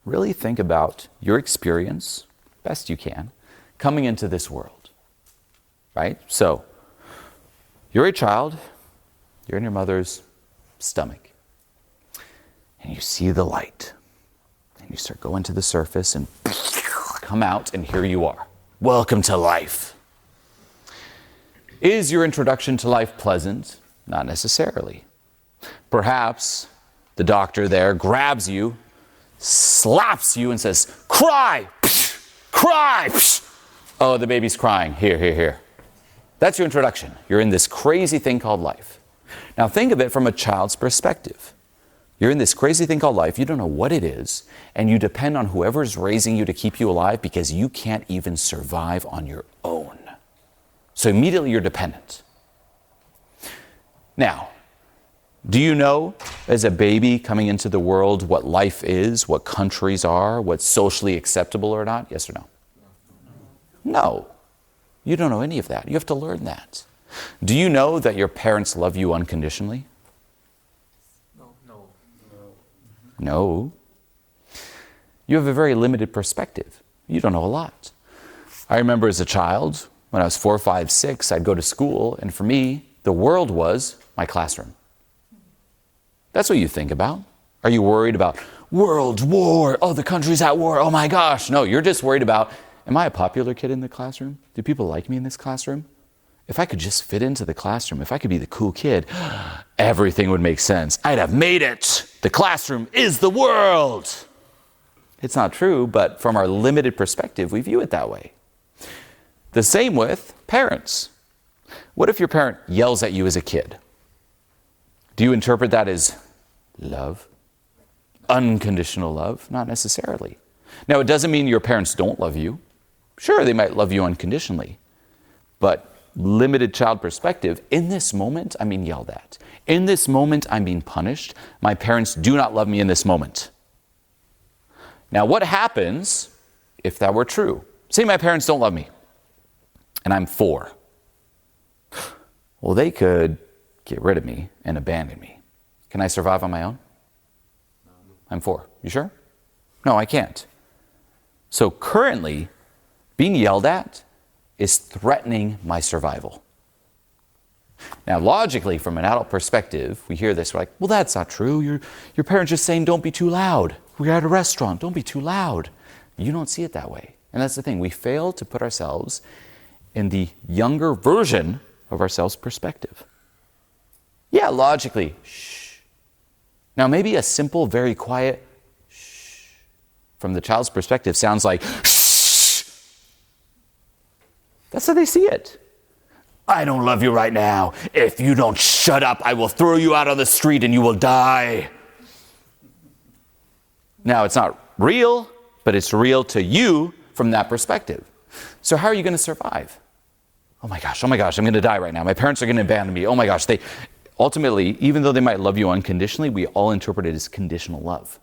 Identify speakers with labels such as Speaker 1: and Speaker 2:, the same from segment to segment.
Speaker 1: really think about your experience, best you can, coming into this world, right? So, you're a child, you're in your mother's stomach, and you see the light, and you start going to the surface and come out, and here you are. Welcome to life. Is your introduction to life pleasant? Not necessarily. Perhaps the doctor there grabs you, slaps you, and says, cry! Cry! Oh, the baby's crying. Here. That's your introduction. You're in this crazy thing called life. Now think of it from a child's perspective. You're in this crazy thing called life, you don't know what it is, and you depend on whoever's raising you to keep you alive because you can't even survive on your own. So immediately you're dependent. Now, do you know as a baby coming into the world what life is, what countries are, what's socially acceptable or not? Yes or no? No. You don't know any of that. You have to learn that. Do you know that your parents love you unconditionally? No. You have a very limited perspective. You don't know a lot. I remember as a child, when I was 4, 5, 6, I'd go to school, and for me, the world was my classroom. That's what you think about. Are you worried about world war? Oh, the country's at war. Oh my gosh. No, you're just worried about, am I a popular kid in the classroom? Do people like me in this classroom? If I could just fit into the classroom, if I could be the cool kid, everything would make sense. I'd have made it. The classroom is the world. It's not true, but from our limited perspective, we view it that way. The same with parents. What if your parent yells at you as a kid? Do you interpret that as love? Unconditional love? Not necessarily. Now, it doesn't mean your parents don't love you. Sure, they might love you unconditionally, but limited child perspective, in this moment, I'm being yelled at. In this moment, I'm being punished. My parents do not love me in this moment. Now, what happens if that were true? Say my parents don't love me, and I'm 4. Well, they could get rid of me and abandon me. Can I survive on my own? I'm 4. You sure? No, I can't. So currently, being yelled at is threatening my survival. Now, logically, from an adult perspective, we hear this, we're like, well, that's not true. Your parents just saying, don't be too loud. We're at a restaurant, don't be too loud. You don't see it that way. And that's the thing, we fail to put ourselves in the younger version of ourselves' perspective. Yeah, logically, shh. Now, maybe a simple, very quiet shh from the child's perspective sounds like shh. That's how they see it. I don't love you right now. If you don't shut up, I will throw you out on the street and you will die. Now, it's not real, but it's real to you from that perspective. So how are you going to survive? Oh my gosh, I'm going to die right now. My parents are going to abandon me. Oh my gosh, ultimately, even though they might love you unconditionally, we all interpret it as conditional love.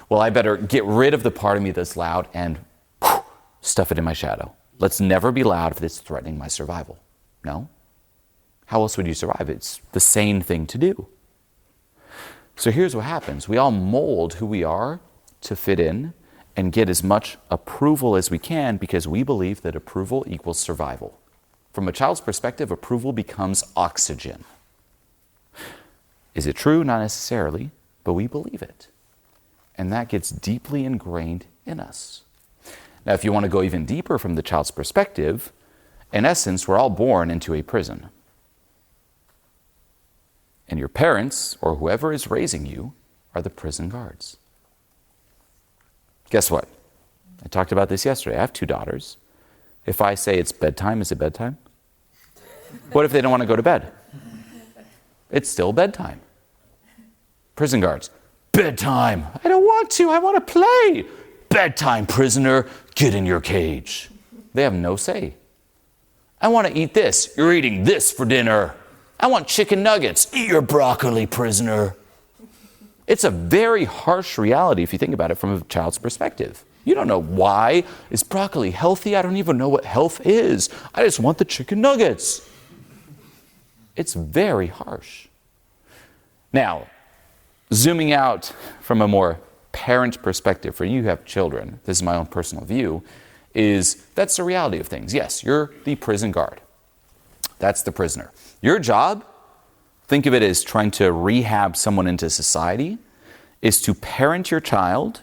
Speaker 1: Well, I better get rid of the part of me that's loud and stuff it in my shadow. Let's never be loud if it's threatening my survival. No? How else would you survive? It's the sane thing to do. So here's what happens. We all mold who we are to fit in and get as much approval as we can because we believe that approval equals survival. From a child's perspective, approval becomes oxygen. Is it true? Not necessarily, but we believe it. And that gets deeply ingrained in us. Now, if you want to go even deeper from the child's perspective, in essence, we're all born into a prison. And your parents, or whoever is raising you, are the prison guards. Guess what? I talked about this yesterday. I have 2 daughters. If I say it's bedtime, is it bedtime? What if they don't want to go to bed? It's still bedtime. Prison guards, bedtime. I don't want to. I want to play. Bedtime, prisoner. Get in your cage. They have no say. I want to eat this. You're eating this for dinner. I want chicken nuggets. Eat your broccoli, prisoner. It's a very harsh reality if you think about it from a child's perspective. You don't know why. Is broccoli healthy? I don't even know what health is. I just want the chicken nuggets. It's very harsh. Now, zooming out from a more parent perspective, for you who have children, this is my own personal view, is that's the reality of things. Yes, you're the prison guard. That's the prisoner. Your job, think of it as trying to rehab someone into society, is to parent your child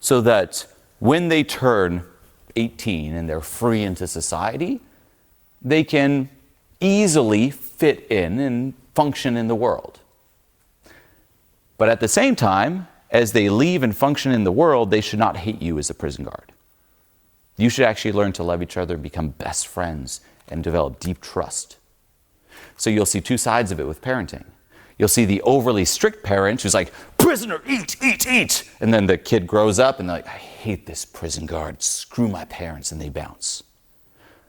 Speaker 1: so that when they turn 18 and they're free into society, they can easily fit in and function in the world. But at the same time, as they leave and function in the world, they should not hate you as a prison guard. You should actually learn to love each other and become best friends and develop deep trust. So you'll see two sides of it with parenting. You'll see the overly strict parent who's like, prisoner, eat, eat, eat. And then the kid grows up and they're like, I hate this prison guard, screw my parents, and they bounce.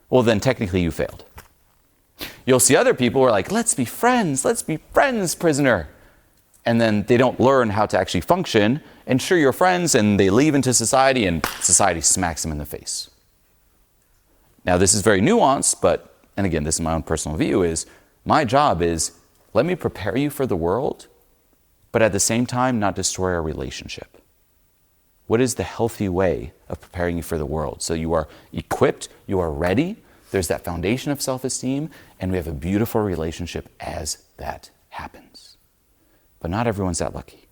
Speaker 1: Well, then technically you failed. You'll see other people who are like, let's be friends, prisoner. And then they don't learn how to actually function, and sure, you're friends, and they leave into society, and society smacks them in the face. Now, this is very nuanced, but, and again, this is my own personal view, is my job is, let me prepare you for the world, but at the same time, not destroy our relationship. What is the healthy way of preparing you for the world? So you are equipped, you are ready, there's that foundation of self-esteem, and we have a beautiful relationship as that happens. But not everyone's that lucky.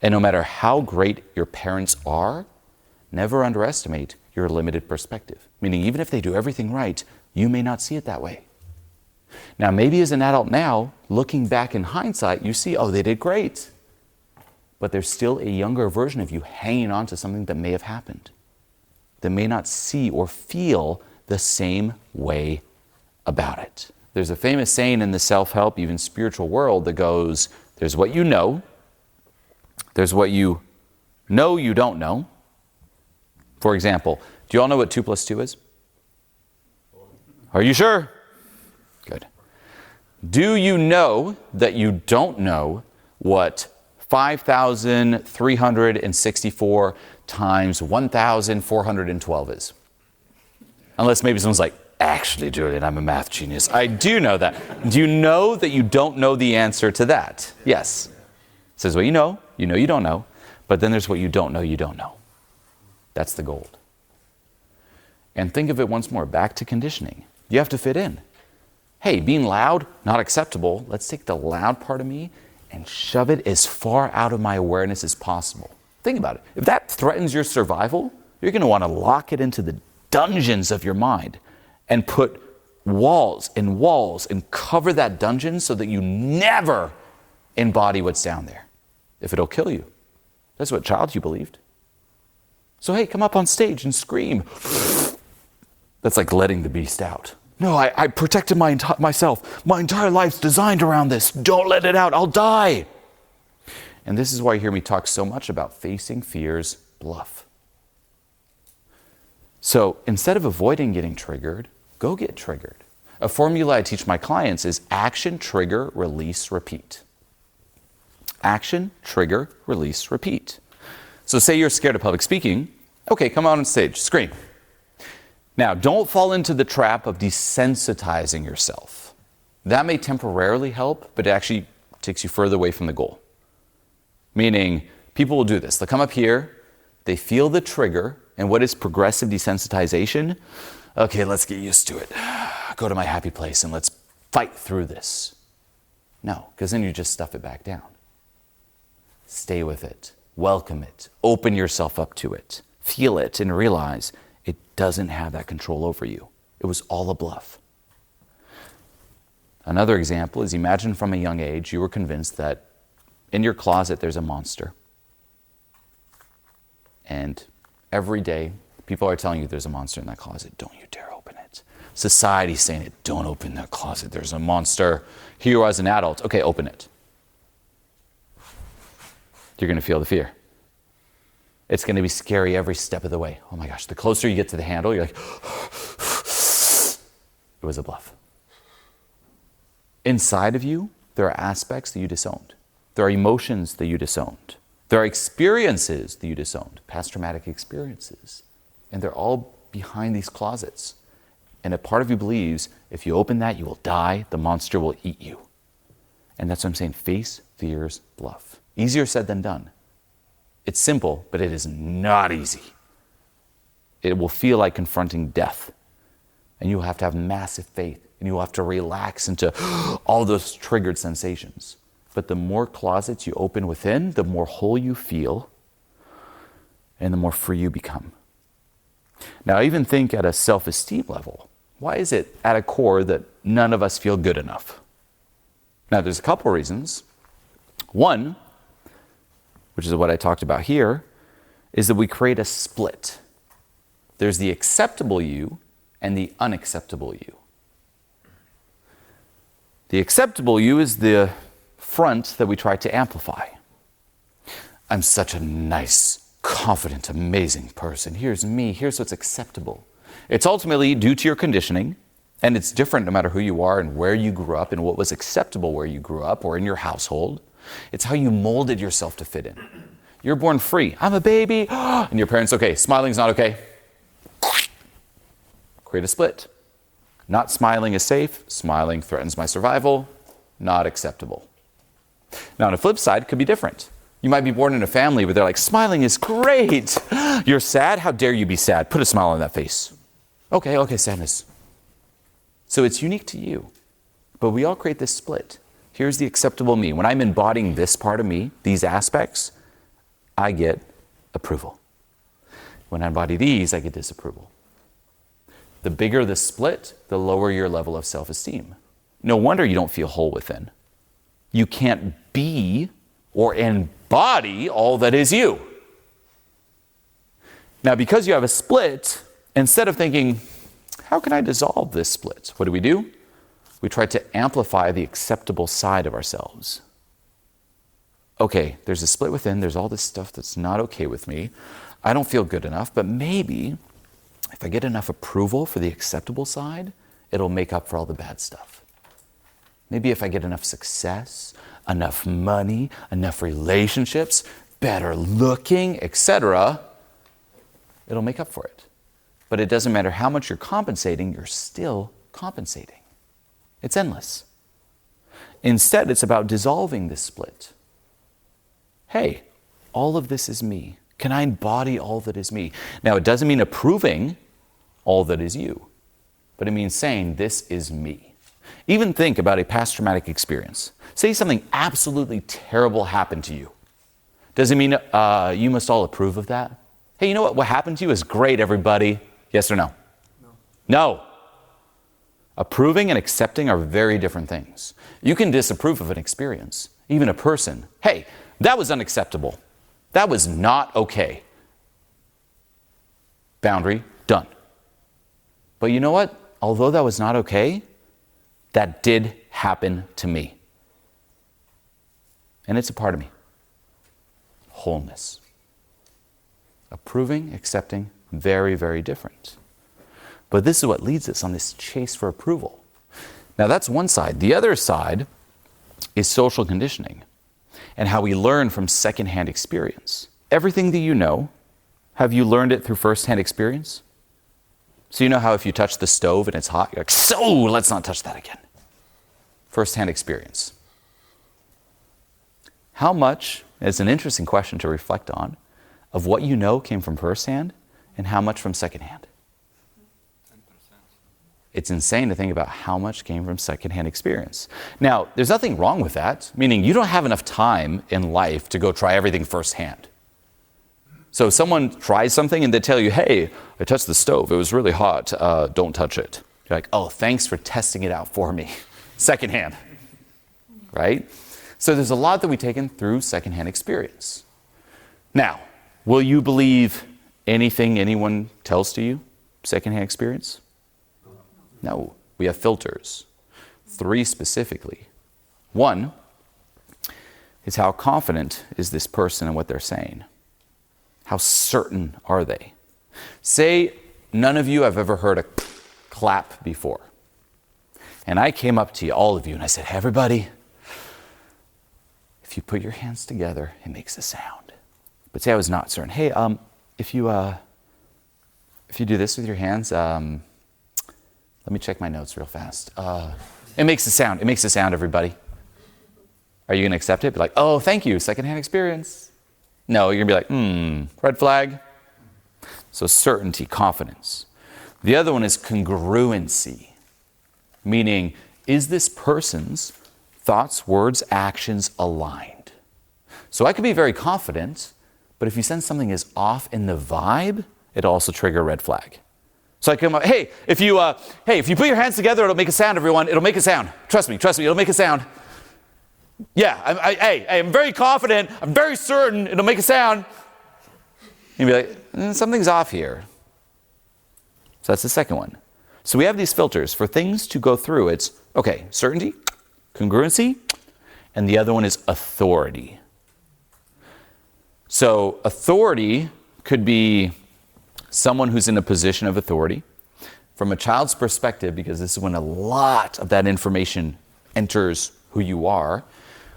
Speaker 1: And no matter how great your parents are, never underestimate your limited perspective. Meaning even if they do everything right, you may not see it that way. Now maybe as an adult now, looking back in hindsight, you see, oh, they did great. But there's still a younger version of you hanging on to something that may have happened, that may not see or feel the same way about it. There's a famous saying in the self-help, even spiritual world that goes, there's what you know, there's what you know you don't know. For example, do you all know what 2 + 2 is? Are you sure? Good. Do you know that you don't know what 5,364 times 1,412 is? Unless maybe someone's like, actually, Julian, I'm a math genius. I do know that. Do you know that you don't know the answer to that? Yes. It says what you know you don't know, but then there's what you don't know you don't know. That's the gold. And think of it once more, back to conditioning. You have to fit in. Hey, being loud, not acceptable. Let's take the loud part of me and shove it as far out of my awareness as possible. Think about it. If that threatens your survival, you're going to want to lock it into the dungeons of your mind and put walls and cover that dungeon so that you never embody what's down there. If it'll kill you. That's what child you believed. So hey, come up on stage and scream. That's like letting the beast out. No, I protected myself. My entire life's designed around this. Don't let it out. I'll die. And this is why you hear me talk so much about facing fear's bluff. So instead of avoiding getting triggered, go get triggered. A formula I teach my clients is action, trigger, release, repeat. Action, trigger, release, repeat. So say you're scared of public speaking. Okay, come out on stage, scream. Now, don't fall into the trap of desensitizing yourself. That may temporarily help, but it actually takes you further away from the goal. Meaning, people will do this. They'll come up here, they feel the trigger, and what is progressive desensitization? Okay, let's get used to it. Go to my happy place and let's fight through this. No, because then you just stuff it back down. Stay with it. Welcome it. Open yourself up to it. Feel it and realize it doesn't have that control over you. It was all a bluff. Another example is imagine from a young age you were convinced that in your closet there's a monster. And every day people are telling you there's a monster in that closet. Don't you dare open it. Society's saying it. Don't open that closet. There's a monster. Here you are as an adult. Okay, open it. You're going to feel the fear. It's going to be scary every step of the way. Oh my gosh, the closer you get to the handle, you're like, it was a bluff. Inside of you, there are aspects that you disowned. There are emotions that you disowned. There are experiences that you disowned, past traumatic experiences. And they're all behind these closets. And a part of you believes if you open that, you will die, the monster will eat you. And that's what I'm saying, face fear's bluff. Easier said than done. It's simple, but it is not easy. It will feel like confronting death. And you'll have to have massive faith. And you'll have to relax into all those triggered sensations. But the more closets you open within, the more whole you feel, and the more free you become. Now, even think at a self-esteem level. Why is it at a core that none of us feel good enough? Now, there's a couple reasons. One, which is what I talked about here, is that we create a split. There's the acceptable you and the unacceptable you. The acceptable you is the front that we try to amplify. I'm such a nice, confident, amazing person. Here's me. Here's what's acceptable. It's ultimately due to your conditioning, and it's different no matter who you are and where you grew up and what was acceptable where you grew up or in your household. It's how you molded yourself to fit in. You're born free. I'm a baby. And your parents, okay, smiling's not okay. Create a split. Not smiling is safe. Smiling threatens my survival. Not acceptable. Now, on the flip side, it could be different. You might be born in a family where they're like, smiling is great. You're sad? How dare you be sad? Put a smile on that face. Okay, sadness. So it's unique to you. But we all create this split. Here's the acceptable me. When I'm embodying this part of me, these aspects, I get approval. When I embody these, I get disapproval. The bigger the split, the lower your level of self-esteem. No wonder you don't feel whole within. You can't be or embody all that is you. Now, because you have a split, instead of thinking, how can I dissolve this split? What do? We try to amplify the acceptable side of ourselves. Okay, there's a split within, there's all this stuff that's not okay with me. I don't feel good enough, but maybe if I get enough approval for the acceptable side, it'll make up for all the bad stuff. Maybe if I get enough success, enough money, enough relationships, better looking, etc., it'll make up for it. But it doesn't matter how much you're compensating, you're still compensating. It's endless. Instead, it's about dissolving this split. Hey, all of this is me. Can I embody all that is me? Now, it doesn't mean approving all that is you, but it means saying, this is me. Even think about a past traumatic experience. Say something absolutely terrible happened to you. Does it mean you must all approve of that? Hey, you know what? What happened to you is great, everybody. Yes or no? No. Approving and accepting are very different things. You can disapprove of an experience, even a person. Hey, that was unacceptable. That was not okay. Boundary, done. But you know what? Although that was not okay, that did happen to me. And it's a part of me. Wholeness. Approving, accepting, very, very different. But this is what leads us on this chase for approval. Now that's one side. The other side is social conditioning and how we learn from secondhand experience. Everything that you know, have you learned it through firsthand experience? So you know how if you touch the stove and it's hot, you're like, so let's not touch that again. Firsthand experience. How much, it's an interesting question to reflect on, of what you know came from firsthand and how much from secondhand? 10%. It's insane to think about how much came from secondhand experience. Now, there's nothing wrong with that, meaning you don't have enough time in life to go try everything firsthand. So if someone tries something and they tell you, hey, I touched the stove, it was really hot, don't touch it. You're like, oh, thanks for testing it out for me. Secondhand, right? So there's a lot that we take in through secondhand experience. Now, will you believe anything anyone tells to you? Secondhand experience? No. We have filters. 3 specifically. 1 is how confident is this person in what they're saying? How certain are they? Say none of you have ever heard a clap before. And I came up to you, all of you, and I said, hey, everybody, if you put your hands together, it makes a sound. But say I was not certain. Hey, if you do this with your hands, let me check my notes real fast. It makes a sound. It makes a sound, everybody. Are you going to accept it? Be like, oh, thank you, secondhand experience. No, you're going to be like, red flag. So certainty, confidence. The other one is congruency, meaning, is this person's thoughts, words, actions aligned? So I could be very confident, but if you sense something is off in the vibe, it'll also trigger a red flag. So I come up, hey, if you put your hands together, it'll make a sound, everyone. It'll make a sound. Trust me, it'll make a sound. Yeah, I'm very confident. I'm very certain it'll make a sound. You'd be like, something's off here. So that's the second one. So we have these filters for things to go through. It's, okay, certainty, congruency, and the other one is authority. So authority could be someone who's in a position of authority. From a child's perspective, because this is when a lot of that information enters who you are,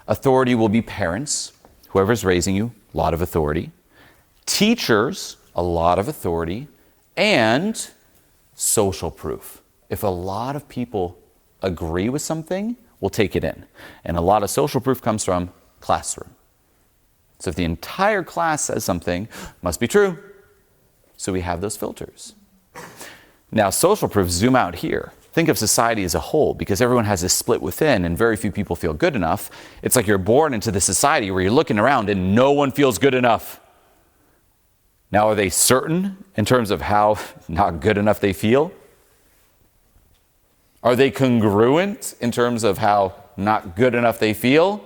Speaker 1: authority will be parents, whoever's raising you, a lot of authority. Teachers, a lot of authority. And social proof. If a lot of people agree with something, we'll take it in. And a lot of social proof comes from classroom. So if the entire class says something, must be true. So we have those filters. Now, social proof, zoom out here. Think of society as a whole, because everyone has this split within and very few people feel good enough. It's like you're born into this society where you're looking around and no one feels good enough. Now, are they certain in terms of how not good enough they feel? Are they congruent in terms of how not good enough they feel?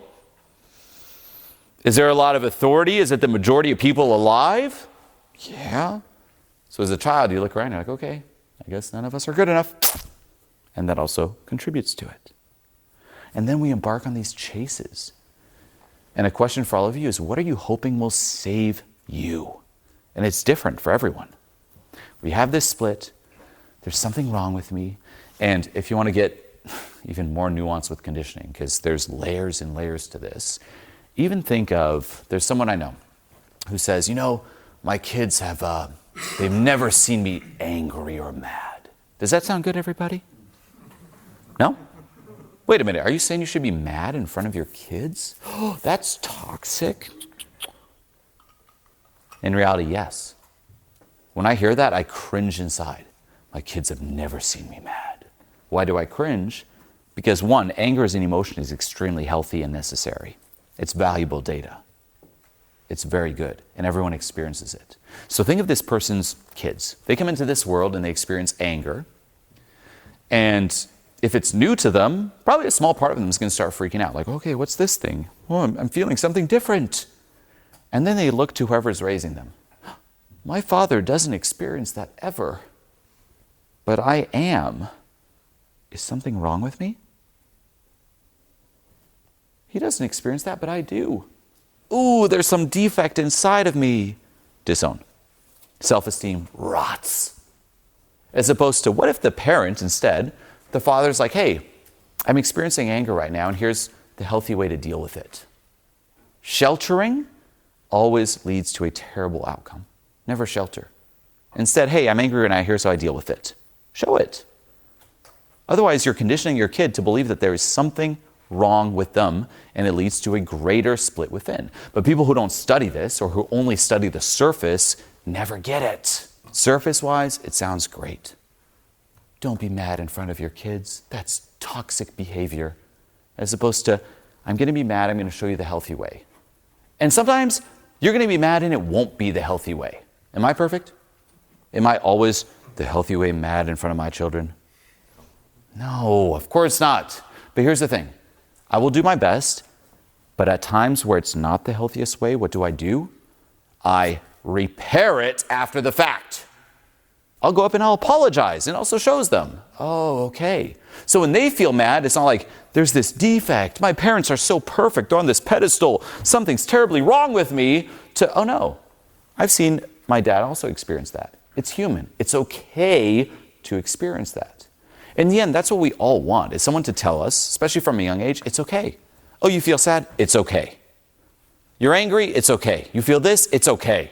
Speaker 1: Is there a lot of authority? Is it the majority of people alive? Yeah. So as a child, you look around and you're like, okay, I guess none of us are good enough. And that also contributes to it. And then we embark on these chases. And a question for all of you is, what are you hoping will save you? And it's different for everyone. We have this split. There's something wrong with me. And if you want to get even more nuanced with conditioning, because there's layers and layers to this, even think of, there's someone I know who says, my kids they've never seen me angry or mad. Does that sound good, everybody? No? Wait a minute. Are you saying you should be mad in front of your kids? Oh, that's toxic. In reality, yes. When I hear that, I cringe inside. My kids have never seen me mad. Why do I cringe? Because one, anger as an emotion is extremely healthy and necessary. It's valuable data. It's very good, and everyone experiences it. So think of this person's kids. They come into this world and they experience anger. And if it's new to them, probably a small part of them is going to start freaking out. Like, okay, what's this thing? Oh, I'm feeling something different. And then they look to whoever's raising them. My father doesn't experience that ever, but I am. Is something wrong with me? He doesn't experience that, but I do. Ooh, there's some defect inside of me. Disown. Self-esteem rots. As opposed to, what if the parent instead, the father's like, hey, I'm experiencing anger right now, and here's the healthy way to deal with it. Sheltering always leads to a terrible outcome. Never shelter. Instead, hey, I'm angry right now, here's how I deal with it. Show it. Otherwise, you're conditioning your kid to believe that there is something wrong with them, and it leads to a greater split within. But people who don't study this, or who only study the surface, never get it. Surface-wise, it sounds great. Don't be mad in front of your kids. That's toxic behavior. As opposed to, I'm going to be mad, I'm going to show you the healthy way. And sometimes you're going to be mad and it won't be the healthy way. Am I perfect? Am I always the healthy way mad in front of my children? No, of course not. But here's the thing. I will do my best, but at times where it's not the healthiest way, what do? I repair it after the fact. I'll go up and I'll apologize, and also shows them, oh, okay. So when they feel mad, it's not like, there's this defect. My parents are so perfect. They're on this pedestal. Something's terribly wrong with me. To, oh no. I've seen my dad also experience that. It's human. It's okay to experience that. In the end, that's what we all want, is someone to tell us, especially from a young age, it's okay. Oh, you feel sad? It's okay. You're angry? It's okay. You feel this? It's okay.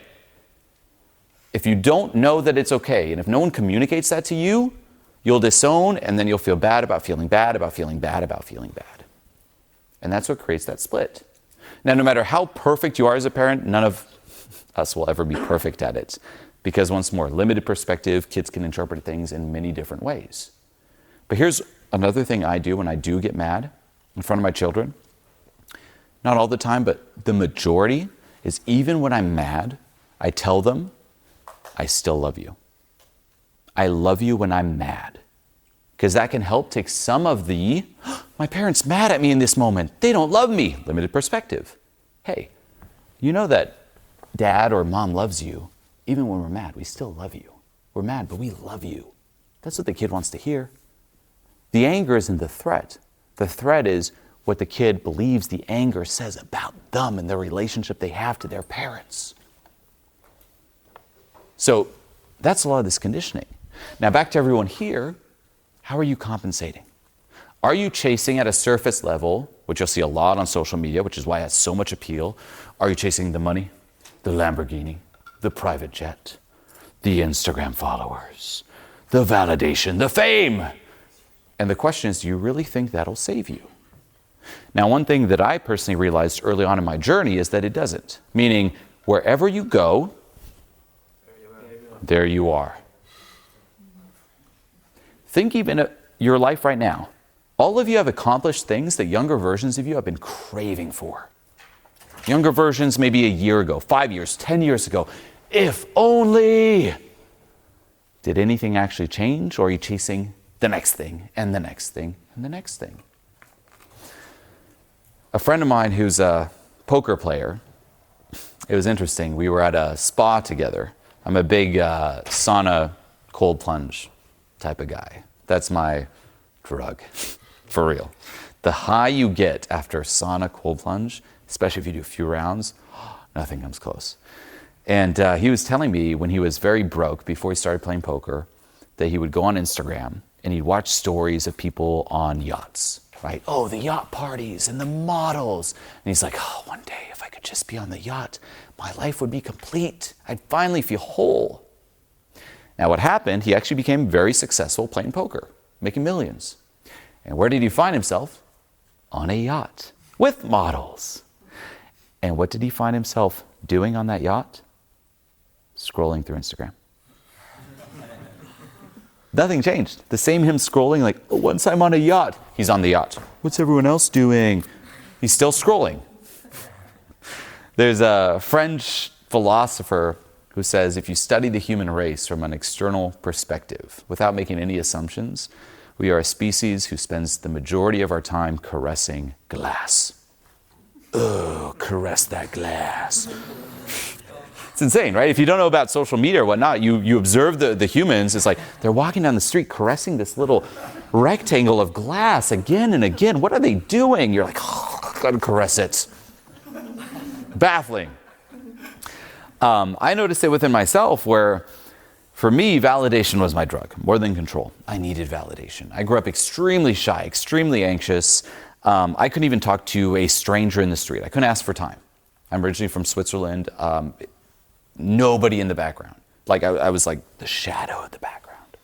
Speaker 1: If you don't know that it's okay, and if no one communicates that to you, you'll disown, and then you'll feel bad about feeling bad, about feeling bad, about feeling bad. And that's what creates that split. Now, no matter how perfect you are as a parent, none of us will ever be perfect at it. Because once more, limited perspective, kids can interpret things in many different ways. But here's another thing I do when I do get mad in front of my children. Not all the time, but the majority is even when I'm mad, I tell them, I still love you. I love you when I'm mad. Because that can help take some of the, my parents mad at me in this moment. They don't love me. Limited perspective. Hey, you know that dad or mom loves you. Even when we're mad, we still love you. We're mad, but we love you. That's what the kid wants to hear. The anger isn't the threat. The threat is what the kid believes the anger says about them and the relationship they have to their parents. So that's a lot of this conditioning. Now back to everyone here, how are you compensating? Are you chasing at a surface level, which you'll see a lot on social media, which is why it has so much appeal? Are you chasing the money, the Lamborghini, the private jet, the Instagram followers, the validation, the fame? And the question is, do you really think that'll save you? Now, one thing that I personally realized early on in my journey is that it doesn't. Meaning, wherever you go, there you are. Think even your life right now. All of you have accomplished things that younger versions of you have been craving for. Younger versions maybe a year ago, 5 years, 10 years ago. If only! Did anything actually change, or are you chasing the next thing, and the next thing, and the next thing? A friend of mine who's a poker player, it was interesting. We were at a spa together. I'm a big sauna cold plunge type of guy. That's my drug, for real. The high you get after sauna cold plunge, especially if you do a few rounds, nothing comes close. And he was telling me when he was very broke, before he started playing poker, that he would go on Instagram and he'd watch stories of people on yachts, right? Oh, the yacht parties and the models. And he's like, oh, one day if I could just be on the yacht, my life would be complete. I'd finally feel whole. Now what happened, he actually became very successful playing poker, making millions. And where did he find himself? On a yacht with models. And what did he find himself doing on that yacht? Scrolling through Instagram. Nothing changed. The same him scrolling like, oh, once I'm on a yacht, he's on the yacht. What's everyone else doing? He's still scrolling. There's a French philosopher who says if you study the human race from an external perspective, without making any assumptions, we are a species who spends the majority of our time caressing glass. Oh, caress that glass. It's insane, right? If you don't know about social media or whatnot, you observe the humans. It's like they're walking down the street caressing this little rectangle of glass again and again. What are they doing? You're like, oh, gotta caress it. Baffling. I noticed it within myself where, for me, validation was my drug, more than control. I needed validation. I grew up extremely shy, extremely anxious. I couldn't even talk to a stranger in the street. I couldn't ask for time. I'm originally from Switzerland. Nobody in the background. Like I was like the shadow of the background.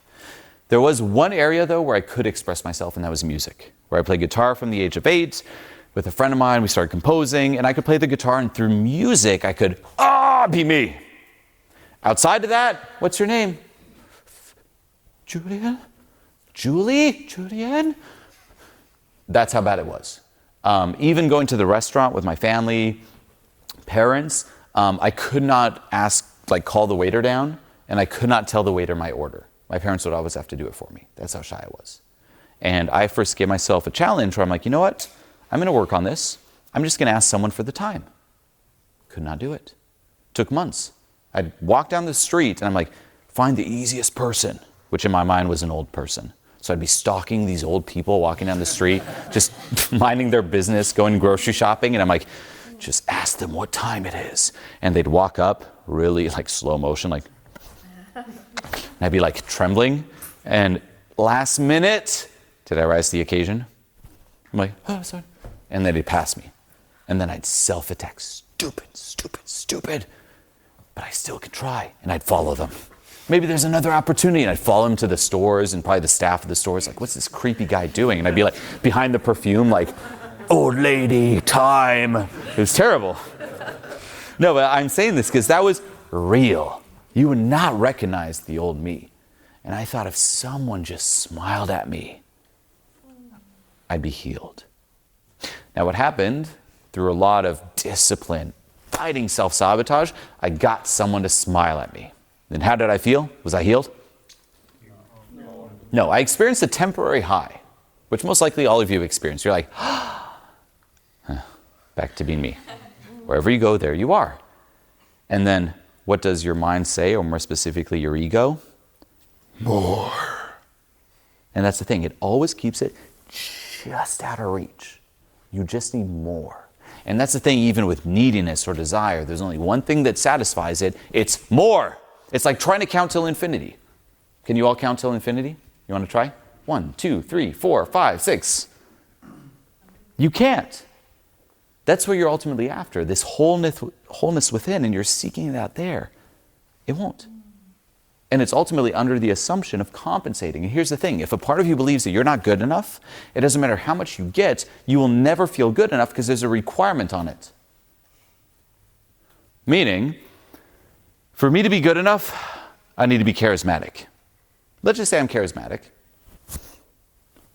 Speaker 1: There was one area though where I could express myself, and that was music, where I played guitar from the age of 8. With a friend of mine, we started composing, and I could play the guitar, and through music, I could, be me. Outside of that, what's your name? Julien? Julie? Julien? That's how bad it was. Even going to the restaurant with my family, parents, I could not call the waiter down, and I could not tell the waiter my order. My parents would always have to do it for me. That's how shy I was. And I first gave myself a challenge where I'm like, you know what? I'm going to work on this. I'm just going to ask someone for the time. Could not do it. Took months. I'd walk down the street and I'm like, find the easiest person, which in my mind was an old person. So I'd be stalking these old people walking down the street, just minding their business, going grocery shopping. And I'm like, just ask them what time it is. And they'd walk up really like slow motion, like, and I'd be like trembling. And last minute, did I rise to the occasion? I'm like, oh, sorry. And then they'd pass me. And then I'd self-attack, stupid, stupid, stupid. But I still could try. And I'd follow them. Maybe there's another opportunity. And I'd follow them to the stores, and probably the staff of the stores, like, what's this creepy guy doing? And I'd be like behind the perfume, like, old lady, time. It was terrible. No, but I'm saying this because that was real. You would not recognize the old me. And I thought if someone just smiled at me, I'd be healed. Now what happened, through a lot of discipline, fighting self-sabotage, I got someone to smile at me. Then how did I feel? Was I healed? No, I experienced a temporary high, which most likely all of you experience. You're like, back to being me. Wherever you go, there you are. And then what does your mind say, or more specifically your ego? More. And that's the thing, it always keeps it just out of reach. You just need more. And that's the thing, even with neediness or desire, there's only one thing that satisfies it. It's more. It's like trying to count till infinity. Can you all count till infinity? You want to try? 1, 2, 3, 4, 5, 6. You can't. That's what you're ultimately after, this wholeness within, and you're seeking it out there. It won't. And it's ultimately under the assumption of compensating. And here's the thing, if a part of you believes that you're not good enough, it doesn't matter how much you get, you will never feel good enough because there's a requirement on it. Meaning, for me to be good enough, I need to be charismatic. Let's just say I'm charismatic.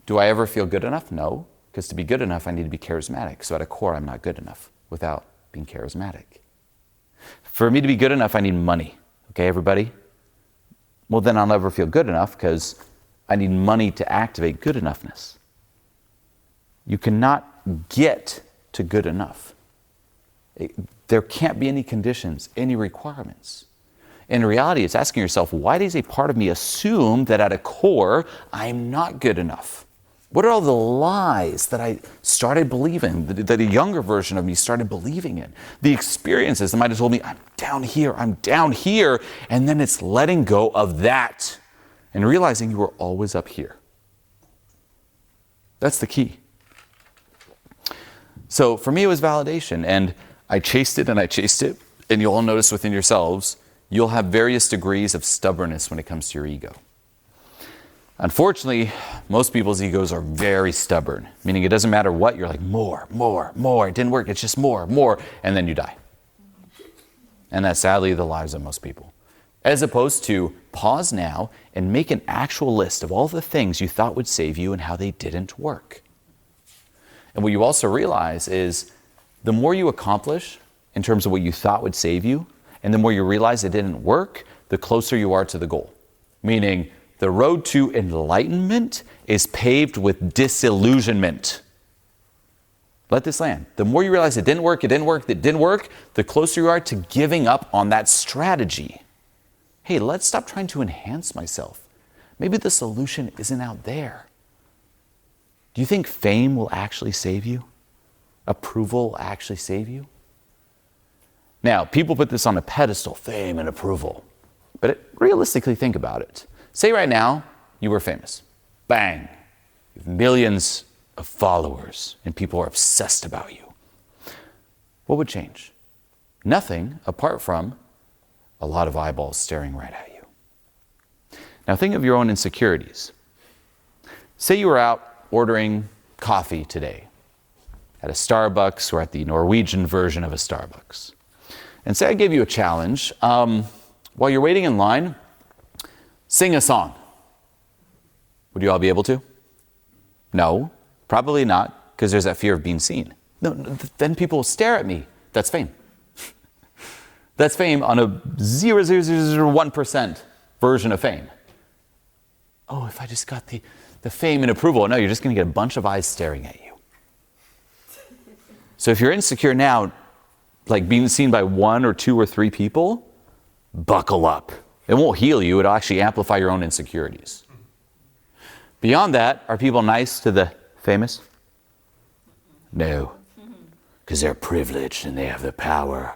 Speaker 1: Do I ever feel good enough? No. Because to be good enough, I need to be charismatic. So at a core, I'm not good enough without being charismatic. For me to be good enough, I need money. Okay, everybody? Well, then I'll never feel good enough because I need money to activate good enoughness. You cannot get to good enough. There can't be any conditions, any requirements. In reality, it's asking yourself, why does a part of me assume that at a core, I'm not good enough? What are all the lies that I started believing, that a younger version of me started believing in? The experiences that might have told me, I'm down here, and then it's letting go of that and realizing you were always up here. That's the key. So for me, it was validation, and I chased it, and you'll all notice within yourselves, you'll have various degrees of stubbornness when it comes to your ego. Unfortunately, most people's egos are very stubborn, meaning it doesn't matter what, you're like, more. It didn't work, it's just more, and then you die. And that's sadly the lives of most people. As opposed to pause now and make an actual list of all the things you thought would save you and how they didn't work. And what you also realize is the more you accomplish in terms of what you thought would save you, and the more you realize it didn't work, the closer you are to the goal. Meaning, the road to enlightenment is paved with disillusionment. Let this land. The more you realize it didn't work, the closer you are to giving up on that strategy. Hey, let's stop trying to enhance myself. Maybe the solution isn't out there. Do you think fame will actually save you? Approval will actually save you? Now, people put this on a pedestal, fame and approval. But realistically, think about it. Say right now, you were famous. Bang. You have millions of followers, and people are obsessed about you. What would change? Nothing apart from a lot of eyeballs staring right at you. Now think of your own insecurities. Say you were out ordering coffee today at a Starbucks or at the Norwegian version of a Starbucks. And say I gave you a challenge. While you're waiting in line, sing a song. Would you all be able to? No, probably not, because there's that fear of being seen. No, then people will stare at me. That's fame. That's fame on a 0.001% version of fame. Oh, if I just got the fame and approval. No, you're just going to get a bunch of eyes staring at you. So if you're insecure now, like being seen by 1 or 2 or 3 people, buckle up. It won't heal you, it'll actually amplify your own insecurities. Beyond that, are people nice to the famous? No. Because they're privileged and they have the power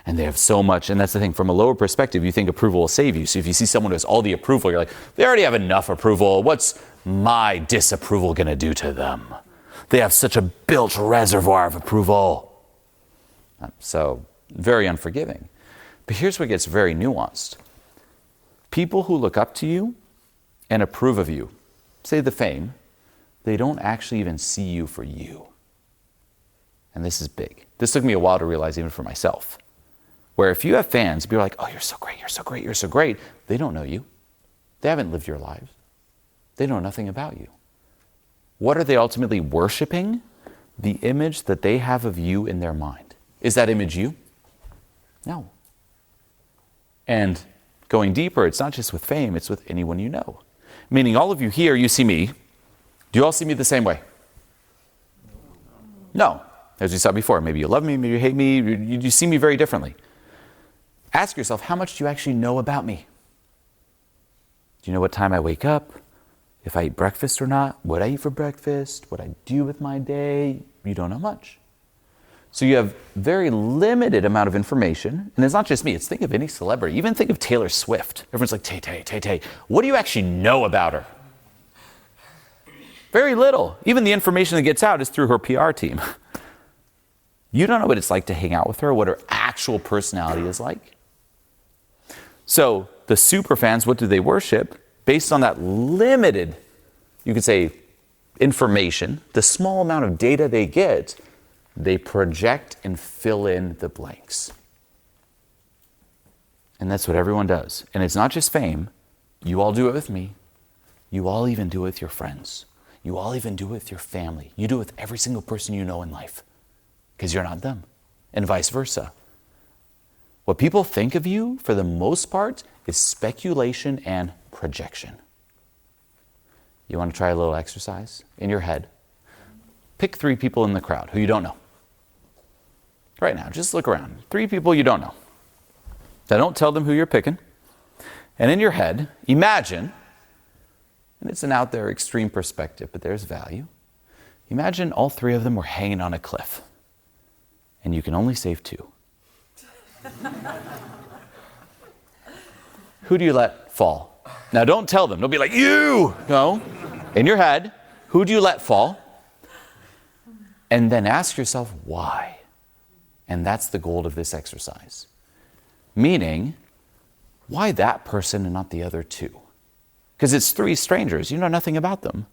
Speaker 1: and they have so much. And that's the thing, from a lower perspective, you think approval will save you. So if you see someone who has all the approval, you're like, they already have enough approval. What's my disapproval going to do to them? They have such a built reservoir of approval. So, very unforgiving. But here's what gets very nuanced. People who look up to you and approve of you, say the fame, they don't actually even see you for you. And this is big. This took me a while to realize even for myself. Where if you have fans, people are like, oh, you're so great, you're so great, you're so great. They don't know you. They haven't lived your lives. They know nothing about you. What are they ultimately worshiping? The image that they have of you in their mind. Is that image you? No. And going deeper, it's not just with fame, it's with anyone you know. Meaning all of you here, you see me. Do you all see me the same way? No. As we saw before, maybe you love me, maybe you hate me, you see me very differently. Ask yourself, how much do you actually know about me? Do you know what time I wake up? If I eat breakfast or not? What I eat for breakfast? What I do with my day? You don't know much. So you have very limited amount of information. And it's not just me. It's think of any celebrity. Even think of Taylor Swift. Everyone's like, Tay. What do you actually know about her? Very little. Even the information that gets out is through her PR team. You don't know what it's like to hang out with her, what her actual personality is like. So the super fans, what do they worship? Based on that limited, you could say, information, the small amount of data they get, they project and fill in the blanks. And that's what everyone does. And it's not just fame. You all do it with me. You all even do it with your friends. You all even do it with your family. You do it with every single person you know in life. Because you're not them. And vice versa. What people think of you, for the most part, is speculation and projection. You want to try a little exercise in your head? Pick 3 people in the crowd who you don't know. Right now, just look around. 3 people you don't know. Now don't tell them who you're picking. And in your head, imagine, and it's an out there extreme perspective, but there's value. Imagine all 3 of them were hanging on a cliff. And you can only save 2. Who do you let fall? Now don't tell them. Don't be like, you! No. In your head, who do you let fall? And then ask yourself, why? And that's the goal of this exercise. Meaning, why that person and not the other 2? Because it's 3 strangers. You know nothing about them.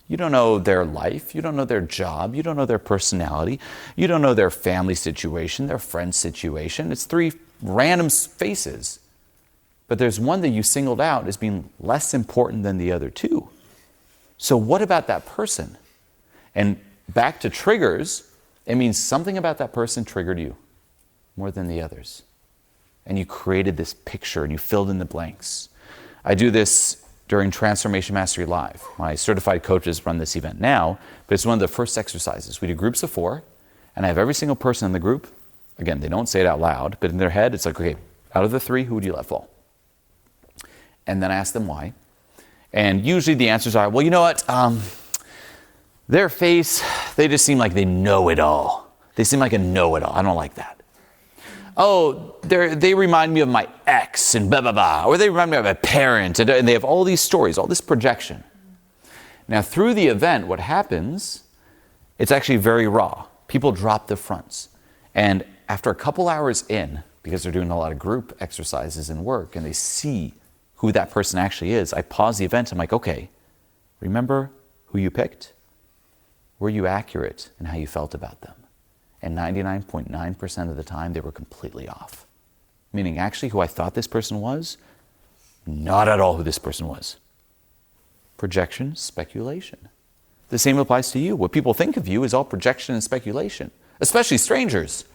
Speaker 1: You don't know their life. You don't know their job. You don't know their personality. You don't know their family situation, their friend situation. It's 3 random faces. But there's one that you singled out as being less important than the other 2. So what about that person? And back to triggers, it means something about that person triggered you more than the others. And you created this picture and you filled in the blanks. I do this during Transformation Mastery Live. My certified coaches run this event now, but it's one of the first exercises. We do groups of 4, and I have every single person in the group. Again, they don't say it out loud, but in their head, it's like, okay, out of the 3, who would you let fall? And then I ask them why. And usually the answers are, well, you know what? Their face, they just seem like they know it all. They seem like a know-it-all. I don't like that. Oh, they remind me of my ex and blah, blah, blah. Or they remind me of a parent. And they have all these stories, all this projection. Now, through the event, what happens, it's actually very raw. People drop the fronts. And after a couple hours in, because they're doing a lot of group exercises and work, and they see who that person actually is, I pause the event. I'm like, okay, remember who you picked? Were you accurate in how you felt about them? And 99.9% of the time, they were completely off. Meaning, actually, who I thought this person was, not at all who this person was. Projection, speculation. The same applies to you. What people think of you is all projection and speculation, especially strangers.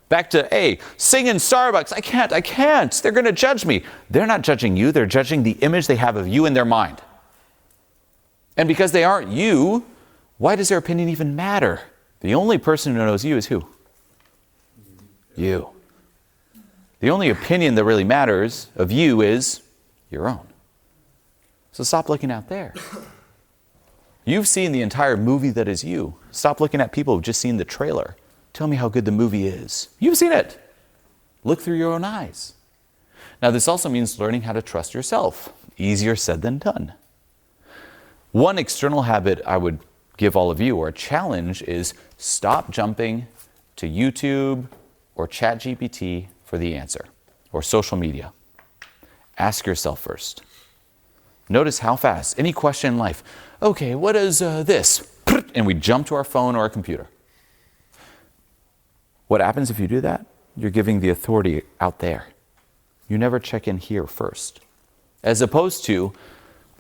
Speaker 1: Back to, hey, sing in Starbucks. I can't. They're going to judge me. They're not judging you. They're judging the image they have of you in their mind. And because they aren't you, why does their opinion even matter? The only person who knows you is who? You. The only opinion that really matters of you is your own. So stop looking out there. You've seen the entire movie that is you. Stop looking at people who've just seen the trailer. Tell me how good the movie is. You've seen it. Look through your own eyes. Now, this also means learning how to trust yourself. Easier said than done. One external habit I would give all of you, or a challenge, is stop jumping to YouTube or ChatGPT for the answer, or social media. Ask yourself first. Notice how fast, any question in life, okay, what is this? And we jump to our phone or our computer. What happens if you do that? you're giving the authority out there. You never check in here first. As opposed to,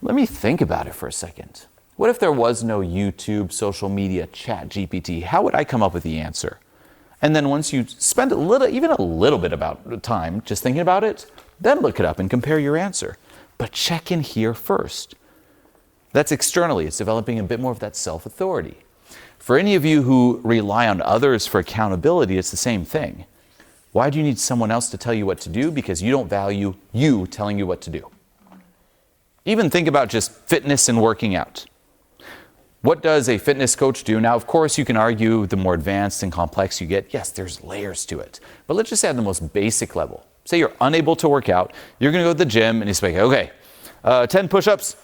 Speaker 1: let me think about it for a second. What if there was no YouTube, social media, chat, GPT? How would I come up with the answer? And then once you spend even a little bit about time just thinking about it, then look it up and compare your answer. But check in here first. That's externally. It's developing a bit more of that self-authority. For any of you who rely on others for accountability, it's the same thing. Why do you need someone else to tell you what to do? Because you don't value you telling you what to do. Even think about just fitness and working out. What does a fitness coach do? Now, of course, you can argue the more advanced and complex you get, yes, there's layers to it. But let's just say at the most basic level. Say you're unable to work out, you're going to go to the gym and you say, okay, 10 push-ups,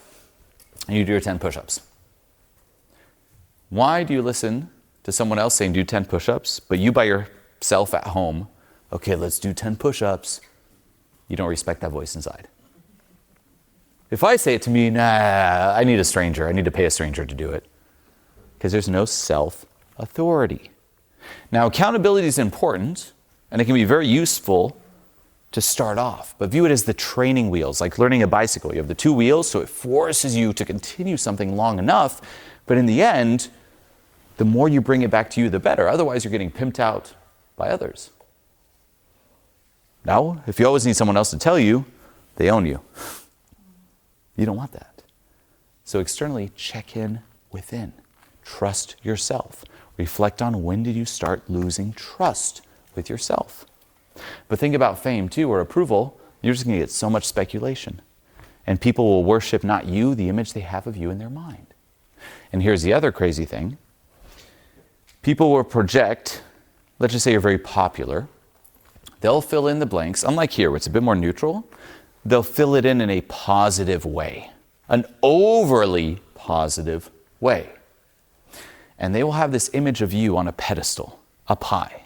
Speaker 1: and you do your 10 push-ups. Why do you listen to someone else saying do 10 push-ups, but you by yourself at home, okay, let's do 10 push-ups, you don't respect that voice inside? If I say it to me, nah, I need a stranger. I need to pay a stranger to do it. Because there's no self-authority. Now, accountability is important, and it can be very useful to start off. But view it as the training wheels, like learning a bicycle. You have the two wheels, so it forces you to continue something long enough. But in the end, the more you bring it back to you, the better. Otherwise, you're getting pimped out by others. Now, if you always need someone else to tell you, they own you. You don't want that. So externally, check in within. Trust yourself. Reflect on when did you start losing trust with yourself. But think about fame too, or approval. You're just going to get so much speculation. And people will worship not you, the image they have of you in their mind. And here's the other crazy thing. People will project, let's just say you're very popular. They'll fill in the blanks, unlike here where it's a bit more neutral. They'll fill it in a positive way, an overly positive way. And they will have this image of you on a pedestal, up high.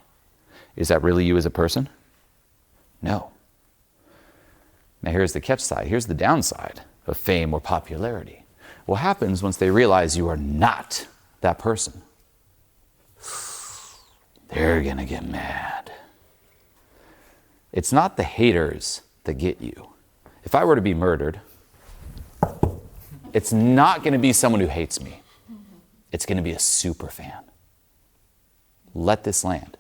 Speaker 1: Is that really you as a person? No. Now here's the catch side. Here's the downside of fame or popularity. What happens once they realize you are not that person? They're going to get mad. It's not the haters that get you. If I were to be murdered, it's not going to be someone who hates me. It's going to be a super fan. Let this land.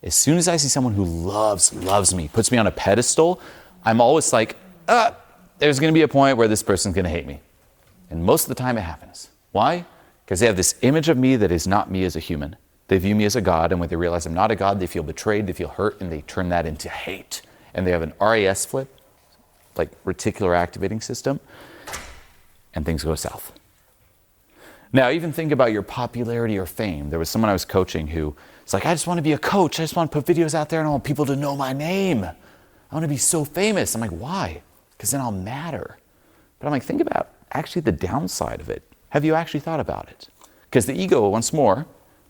Speaker 1: As soon as I see someone who loves me, puts me on a pedestal, I'm always like, there's going to be a point where this person's going to hate me. And most of the time it happens. Why? Because they have this image of me that is not me as a human. They view me as a god, and when they realize I'm not a god, they feel betrayed, they feel hurt, and they turn that into hate. And they have an RAS flip, like reticular activating system, and things go south. Now, even think about your popularity or fame. There was someone I was coaching who was like, I just want to be a coach. I just want to put videos out there and I want people to know my name. I want to be so famous. I'm like, why? Because then I'll matter. But I'm like, think about actually the downside of it. Have you actually thought about it? Because the ego, once more,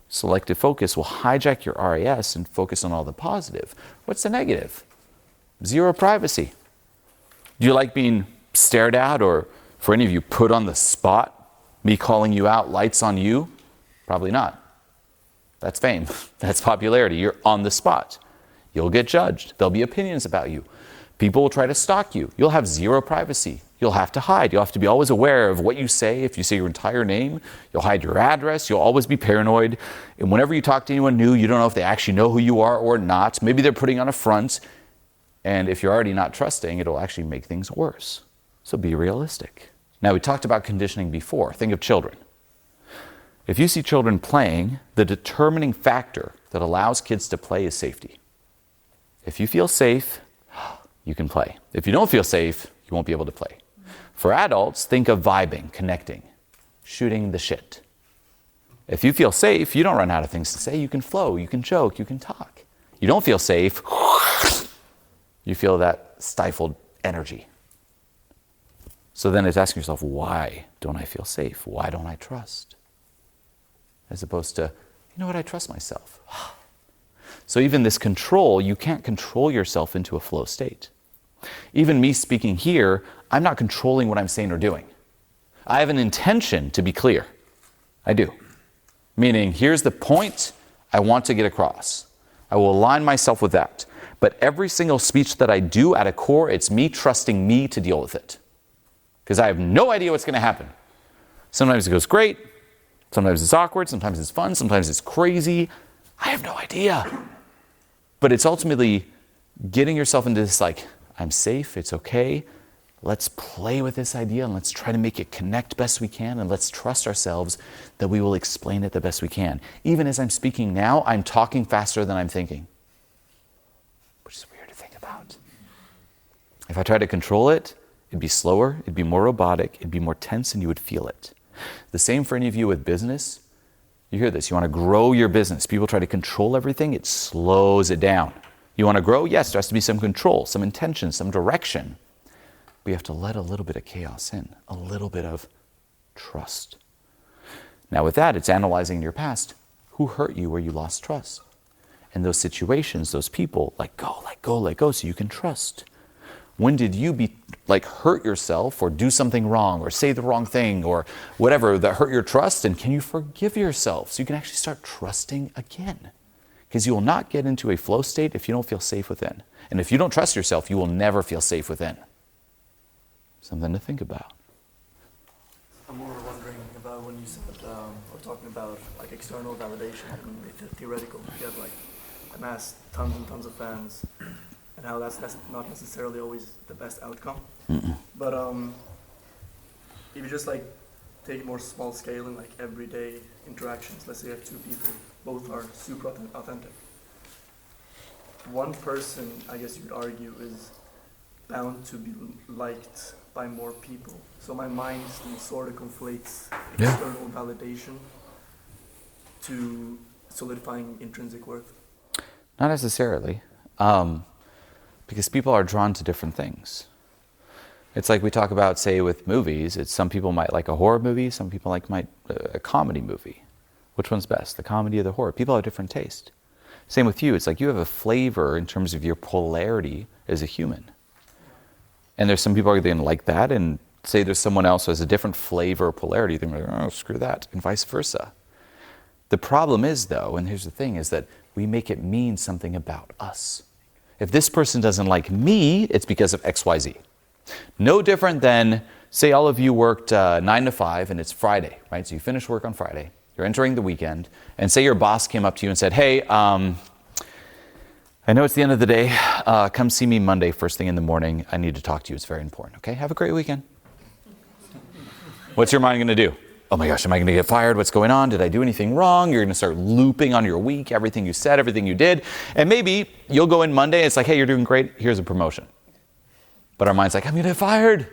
Speaker 1: selective focus will hijack your RAS and focus on all the positive. What's the negative? Zero privacy. Do you like being stared at, or for any of you, put on the spot? Me calling you out, lights on you? Probably not. That's fame. That's popularity. You're on the spot. You'll get judged. There'll be opinions about you. People will try to stalk you. You'll have zero privacy. You'll have to hide. You'll have to be always aware of what you say. If you say your entire name, you'll hide your address. You'll always be paranoid. And whenever you talk to anyone new, you don't know if they actually know who you are or not. Maybe they're putting on a front. And if you're already not trusting, it'll actually make things worse. So be realistic. Now, we talked about conditioning before. Think of children. If you see children playing, the determining factor that allows kids to play is safety. If you feel safe, you can play. If you don't feel safe, you won't be able to play. For adults, think of vibing, connecting, shooting the shit. If you feel safe, you don't run out of things to say. You can flow, you can joke, you can talk. You don't feel safe, you feel that stifled energy. So then it's asking yourself, why don't I feel safe? Why don't I trust? As opposed to, you know what, I trust myself. So even this control, you can't control yourself into a flow state. Even me speaking here, I'm not controlling what I'm saying or doing. I have an intention to be clear. I do. Meaning, here's the point I want to get across. I will align myself with that. But every single speech that I do at a core, it's me trusting me to deal with it. Because I have no idea what's going to happen. Sometimes it goes great. Sometimes it's awkward. Sometimes it's fun. Sometimes it's crazy. I have no idea. But it's ultimately getting yourself into this like, I'm safe. It's okay. Let's play with this idea and let's try to make it connect best we can, and let's trust ourselves that we will explain it the best we can. Even as I'm speaking now, I'm talking faster than I'm thinking, which is weird to think about. If I try to control it, it'd be slower, it'd be more robotic, it'd be more tense, and you would feel it. The same for any of you with business. You hear this, you want to grow your business. People try to control everything, it slows it down. You want to grow? Yes, there has to be some control, some intention, some direction. We have to let a little bit of chaos in, a little bit of trust. Now with that, it's analyzing your past. Who hurt you where you lost trust? And those situations, those people, let go, so you can trust. When did you hurt yourself or do something wrong or say the wrong thing or whatever that hurt your trust? And can you forgive yourself so you can actually start trusting again? Because you will not get into a flow state if you don't feel safe within. And if you don't trust yourself, you will never feel safe within. Something to think about.
Speaker 2: I'm more wondering about when you said, or talking about like external validation and theoretical. You have like amassed tons and tons of fans, and how that's not necessarily always the best outcome.
Speaker 1: Mm-mm.
Speaker 2: But if you just like take it more small scale and like everyday interactions, let's say you have two people, both are super authentic. One person, I guess you could argue, is bound to be liked by more people. So my mind still sort of conflates external validation to solidifying intrinsic worth.
Speaker 1: Not necessarily, because people are drawn to different things. It's like we talk about, say, with movies. It's some people might like a horror movie, some people might a comedy movie. Which one's best, the comedy or the horror? People have different taste. Same with you. It's like you have a flavor in terms of your polarity as a human. And there's some people who are going to like that, and say there's someone else who has a different flavor or polarity, they're like, oh, screw that, and vice versa. The problem is, though, and here's the thing, is that we make it mean something about us. If this person doesn't like me, it's because of X, Y, Z. No different than, say all of you worked 9 to 5 and it's Friday, right? So you finish work on Friday, you're entering the weekend, and say your boss came up to you and said, hey, I know it's the end of the day. Come see me Monday, first thing in the morning. I need to talk to you. It's very important. Okay? Have a great weekend. What's your mind going to do? Oh my gosh, am I going to get fired? What's going on? Did I do anything wrong? You're going to start looping on your week, everything you said, everything you did. And maybe you'll go in Monday. It's like, hey, you're doing great. Here's a promotion. But our mind's like, I'm going to get fired.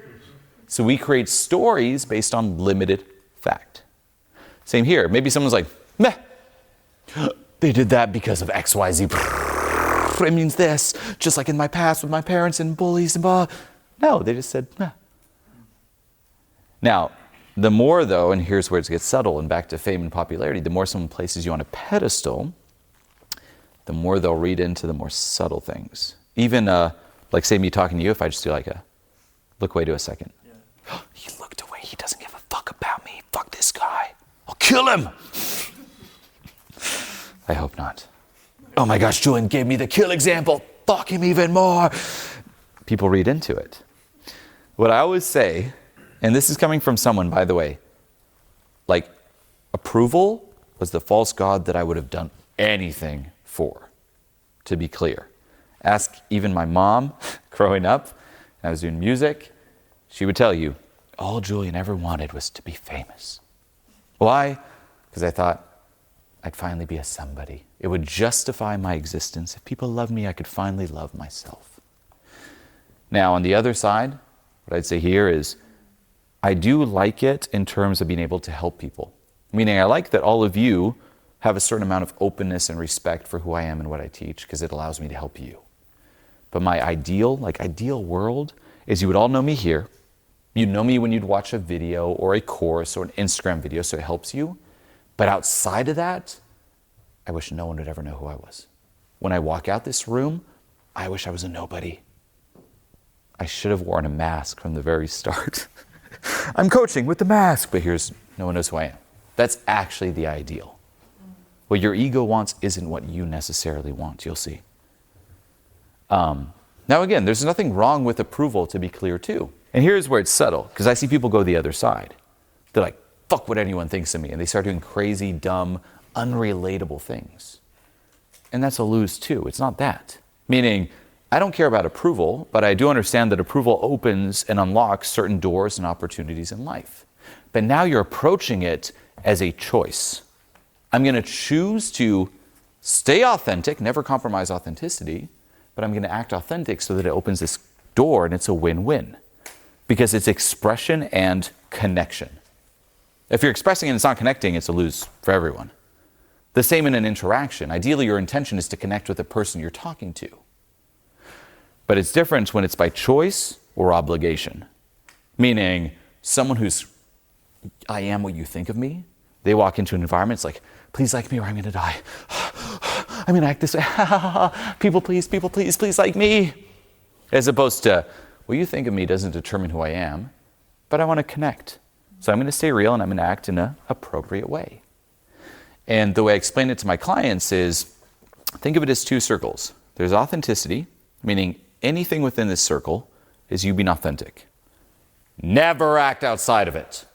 Speaker 1: So we create stories based on limited fact. Same here. Maybe someone's like, meh. They did that because of X, Y, Z. It means this, just like in my past with my parents and bullies and blah. No, they just said, nah. Now, the more though, and here's where it gets subtle and back to fame and popularity, the more someone places you on a pedestal, the more they'll read into the more subtle things. Even like say me talking to you, if I just do like a, look away to a second. Yeah. He looked away, he doesn't give a fuck about me. Fuck this guy. I'll kill him. I hope not. Oh my gosh, Julien gave me the kill example. Fuck him even more. People read into it. What I always say, and this is coming from someone, by the way, like approval was the false god that I would have done anything for, to be clear. Ask even my mom growing up, and I was doing music, she would tell you, all Julien ever wanted was to be famous. Why? Because I thought I'd finally be a somebody. It would justify my existence. If people love me, I could finally love myself. Now, on the other side, what I'd say here is, I do like it in terms of being able to help people. Meaning I like that all of you have a certain amount of openness and respect for who I am and what I teach, because it allows me to help you. But my ideal world is you would all know me here. You'd know me when you'd watch a video or a course or an Instagram video, so it helps you. But outside of that, I wish no one would ever know who I was. When I walk out this room, I wish I was a nobody. I should have worn a mask from the very start. I'm coaching with the mask, but no one knows who I am. That's actually the ideal. What your ego wants isn't what you necessarily want, you'll see. Now again, there's nothing wrong with approval, to be clear too. And here's where it's subtle, because I see people go the other side. They're like, fuck what anyone thinks of me. And they start doing crazy, dumb, unrelatable things. And that's a lose too. It's not that. Meaning, I don't care about approval, but I do understand that approval opens and unlocks certain doors and opportunities in life. But now you're approaching it as a choice. I'm going to choose to stay authentic, never compromise authenticity, but I'm going to act authentic so that it opens this door and it's a win-win. Because it's expression and connection. If you're expressing and it's not connecting, it's a lose for everyone. The same in an interaction. Ideally, your intention is to connect with the person you're talking to. But it's different when it's by choice or obligation. Meaning, someone who's, I am what you think of me, they walk into an environment, it's like, please like me or I'm going to die. I'm going to act this way. People, please like me. As opposed to, what you think of me doesn't determine who I am, but I want to connect. So I'm going to stay real and I'm going to act in an appropriate way. And the way I explain it to my clients is, think of it as two circles. There's authenticity, meaning anything within this circle is you being authentic. Never act outside of it.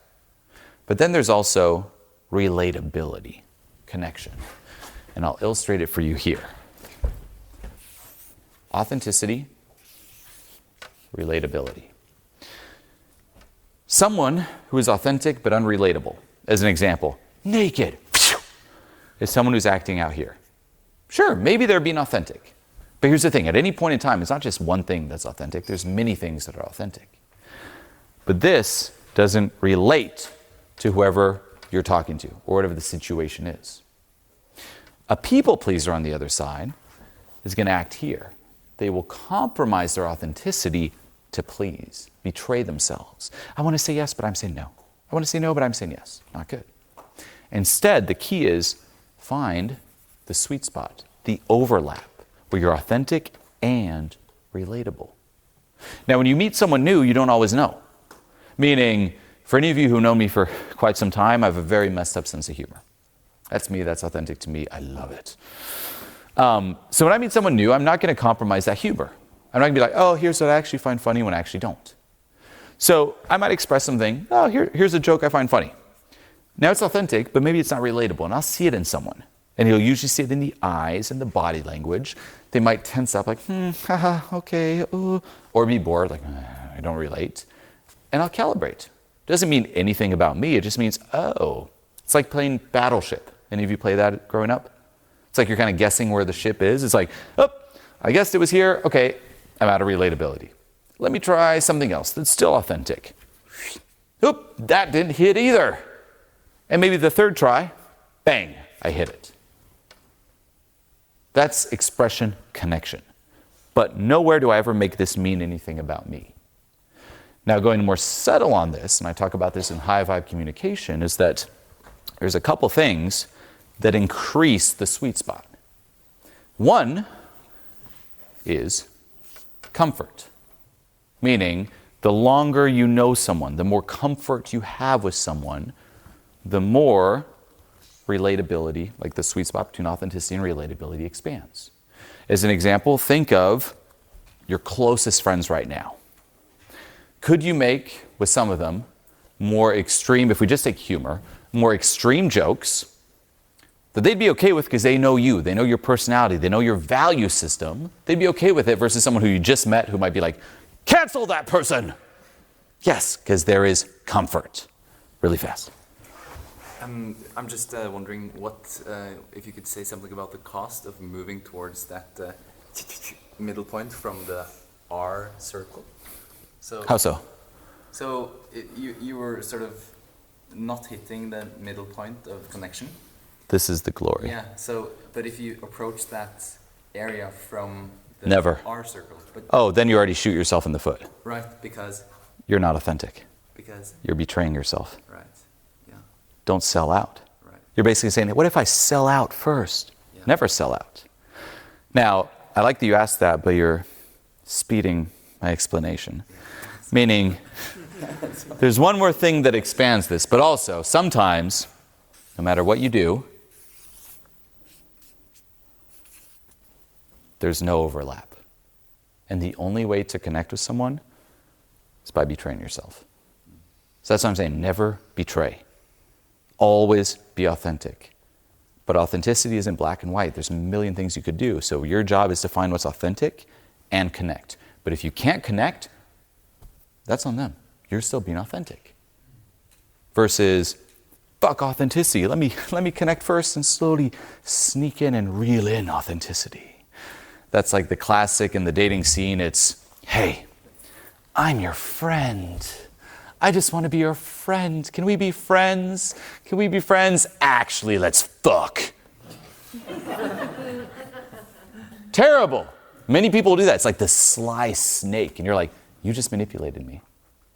Speaker 1: But then there's also relatability, connection. And I'll illustrate it for you here. Authenticity, relatability. Someone who is authentic but unrelatable, as an example, naked, is someone who's acting out here. Sure, maybe they're being authentic. But here's the thing, at any point in time, it's not just one thing that's authentic, there's many things that are authentic. But this doesn't relate to whoever you're talking to, or whatever the situation is. A people pleaser, on the other side, is going to act here. They will compromise their authenticity to please, betray themselves. I want to say yes, but I'm saying no. I want to say no, but I'm saying yes. Not good. Instead, the key is find the sweet spot, the overlap, where you're authentic and relatable. Now, when you meet someone new, you don't always know. Meaning, for any of you who know me for quite some time, I have a very messed up sense of humor. That's me, that's authentic to me, I love it. So when I meet someone new, I'm not going to compromise that humor. I'm not going to be like, oh, here's what I actually find funny when I actually don't. So I might express something, oh, here's a joke I find funny. Now it's authentic, but maybe it's not relatable, and I'll see it in someone. And you'll usually see it in the eyes and the body language. They might tense up like, haha, okay, ooh, or be bored, like, I don't relate. And I'll calibrate. Doesn't mean anything about me, it just means, oh, it's like playing Battleship. Any of you play that growing up? It's like you're kind of guessing where the ship is. It's like, oh, I guessed it was here. Okay, I'm out of relatability. Let me try something else that's still authentic. Oop, that didn't hit either. And maybe the third try, bang, I hit it. That's expression connection. But nowhere do I ever make this mean anything about me. Now, going more subtle on this, and I talk about this in high vibe communication, is that there's a couple things that increase the sweet spot. One is comfort, meaning the longer you know someone, the more comfort you have with someone, the more relatability, like the sweet spot between authenticity and relatability, expands. As an example, think of your closest friends right now. Could you make, with some of them, more extreme, if we just take humor, more extreme jokes that they'd be okay with because they know you, they know your personality, they know your value system, they'd be okay with it versus someone who you just met who might be like, cancel that person! Yes, because there is comfort. Really fast.
Speaker 3: I'm just wondering what, if you could say something about the cost of moving towards that middle point from the R circle. So,
Speaker 1: how so?
Speaker 3: So you were sort of not hitting the middle point of connection.
Speaker 1: This is the glory.
Speaker 3: Yeah, so, but if you approach that area from the
Speaker 1: Never.
Speaker 3: R circle. But
Speaker 1: Oh, then you already shoot yourself in the foot.
Speaker 3: right, because
Speaker 1: You're not authentic.
Speaker 3: Because,
Speaker 1: You're betraying yourself.
Speaker 3: right, yeah,
Speaker 1: Don't sell out.
Speaker 3: right.
Speaker 1: You're basically saying, what if I sell out first?
Speaker 3: Yeah.
Speaker 1: Never sell out. Now, I like that you asked that, but you're speeding my explanation. Meaning, there's one more thing that expands this, but also, sometimes, no matter what you do, there's no overlap. And the only way to connect with someone is by betraying yourself. So that's what I'm saying. Never betray. Always be authentic. But authenticity isn't black and white. There's a million things you could do. So your job is to find what's authentic and connect. But if you can't connect, that's on them. You're still being authentic. Versus, fuck authenticity. Let me connect first and slowly sneak in and reel in authenticity. That's like the classic in the dating scene. It's, hey, I'm your friend. I just want to be your friend. Can we be friends? Can we be friends? Actually, let's fuck. Terrible. Many people do that. It's like the sly snake. And you're like, you just manipulated me.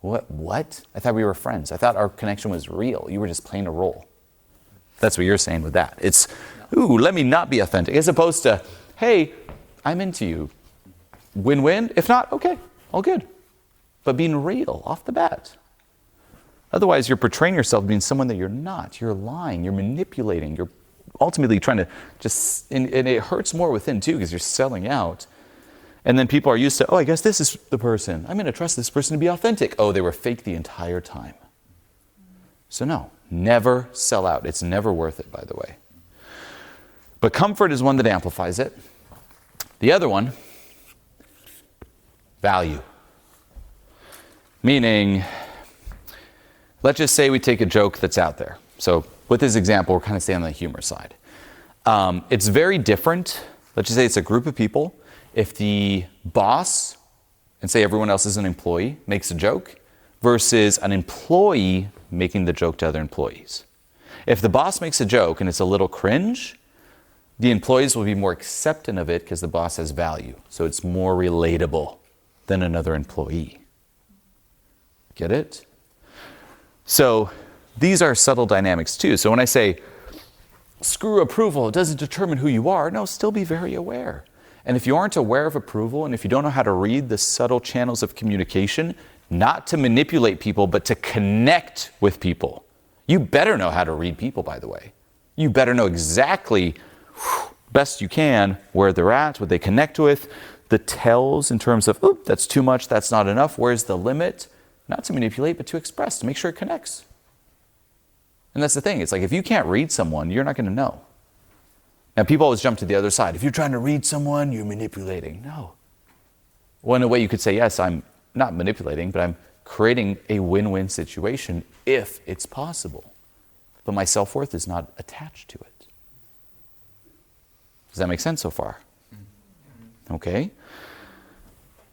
Speaker 1: What? I thought we were friends. I thought our connection was real. You were just playing a role. That's what you're saying with that. It's, ooh, let me not be authentic. As opposed to, hey, I'm into you. Win-win. If not, okay, all good. But being real off the bat. Otherwise, you're portraying yourself being someone that you're not. You're lying. You're manipulating. You're ultimately trying to just, and it hurts more within too because you're selling out. And then people are used to, oh, I guess this is the person. I'm going to trust this person to be authentic. Oh, they were fake the entire time. So no, never sell out. It's never worth it, by the way. But comfort is one that amplifies it. The other one, value. Meaning, let's just say we take a joke that's out there. So with this example, we're kind of staying on the humor side. It's very different. Let's just say it's a group of people. If the boss, and say everyone else is an employee, makes a joke, versus an employee making the joke to other employees. If the boss makes a joke and it's a little cringe, the employees will be more accepting of it because the boss has value. So it's more relatable than another employee. Get it? So these are subtle dynamics too. So when I say, screw approval, it doesn't determine who you are, no, still be very aware. And if you aren't aware of approval, and if you don't know how to read the subtle channels of communication, not to manipulate people, but to connect with people. You better know how to read people, by the way. You better know exactly, best you can, where they're at, what they connect with, the tells in terms of, oh, that's too much, that's not enough, where's the limit? Not to manipulate, but to express, to make sure it connects. And that's the thing. It's like if you can't read someone, you're not going to know. Now, people always jump to the other side. If you're trying to read someone, you're manipulating. No. Well, in a way, you could say, yes, I'm not manipulating, but I'm creating a win-win situation if it's possible. But my self-worth is not attached to it. Does that make sense so far? Okay.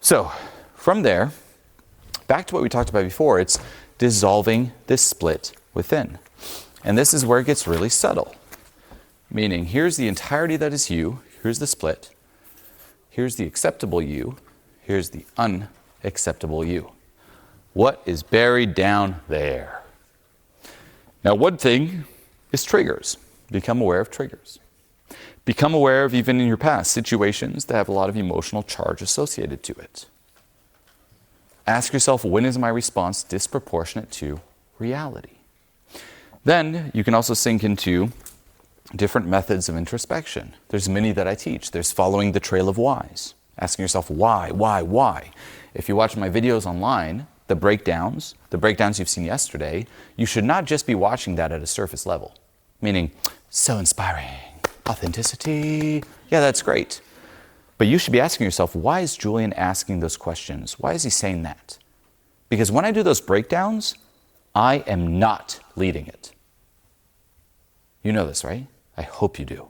Speaker 1: So, from there, back to what we talked about before, it's dissolving this split within. And this is where it gets really subtle. Meaning, here's the entirety that is you, here's the split, here's the acceptable you, here's the unacceptable you. What is buried down there? Now, one thing is triggers. Become aware of triggers. Become aware of, even in your past, situations that have a lot of emotional charge associated to it. Ask yourself, when is my response disproportionate to reality? Then you can also sink into different methods of introspection. There's many that I teach. There's following the trail of whys. Asking yourself, why? If you watch my videos online, the breakdowns you've seen yesterday, you should not just be watching that at a surface level. Meaning, so inspiring, authenticity, yeah, that's great. But you should be asking yourself, why is Julien asking those questions? Why is he saying that? Because when I do those breakdowns, I am not leading it. You know this, right? I hope you do.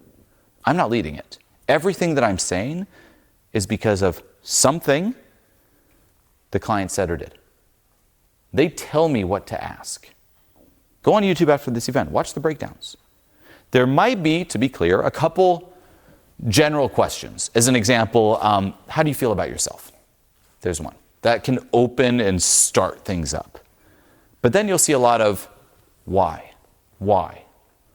Speaker 1: I'm not leading it. Everything that I'm saying is because of something the client said or did. They tell me what to ask. Go on YouTube after this event. Watch the breakdowns. There might be, to be clear, a couple general questions. As an example, how do you feel about yourself? There's one. That can open and start things up. But then you'll see a lot of why.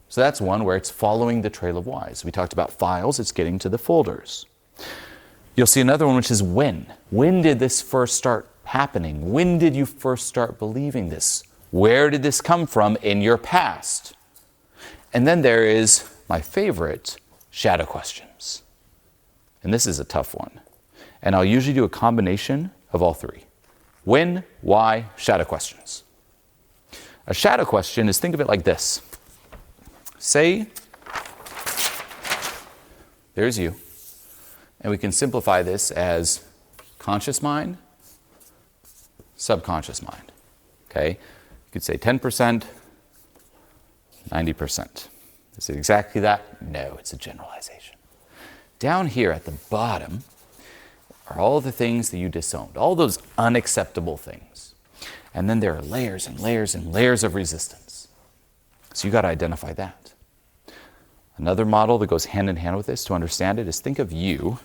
Speaker 1: So that's one where it's following the trail of whys. We talked about files, it's getting to the folders. You'll see another one which is when. When did this first start happening? When did you first start believing this? Where did this come from in your past? And then there is my favorite, shadow questions. And this is a tough one. And I'll usually do a combination of all three. When, why, shadow questions. A shadow question is, think of it like this. Say, there's you. And we can simplify this as conscious mind, subconscious mind. Okay? You could say 10%, 90%. Is it exactly that? No, it's a generalization. Down here at the bottom are all the things that you disowned, all those unacceptable things. And then there are layers and layers and layers of resistance. So you got to identify that. Another model that goes hand in hand with this to understand it is think of you.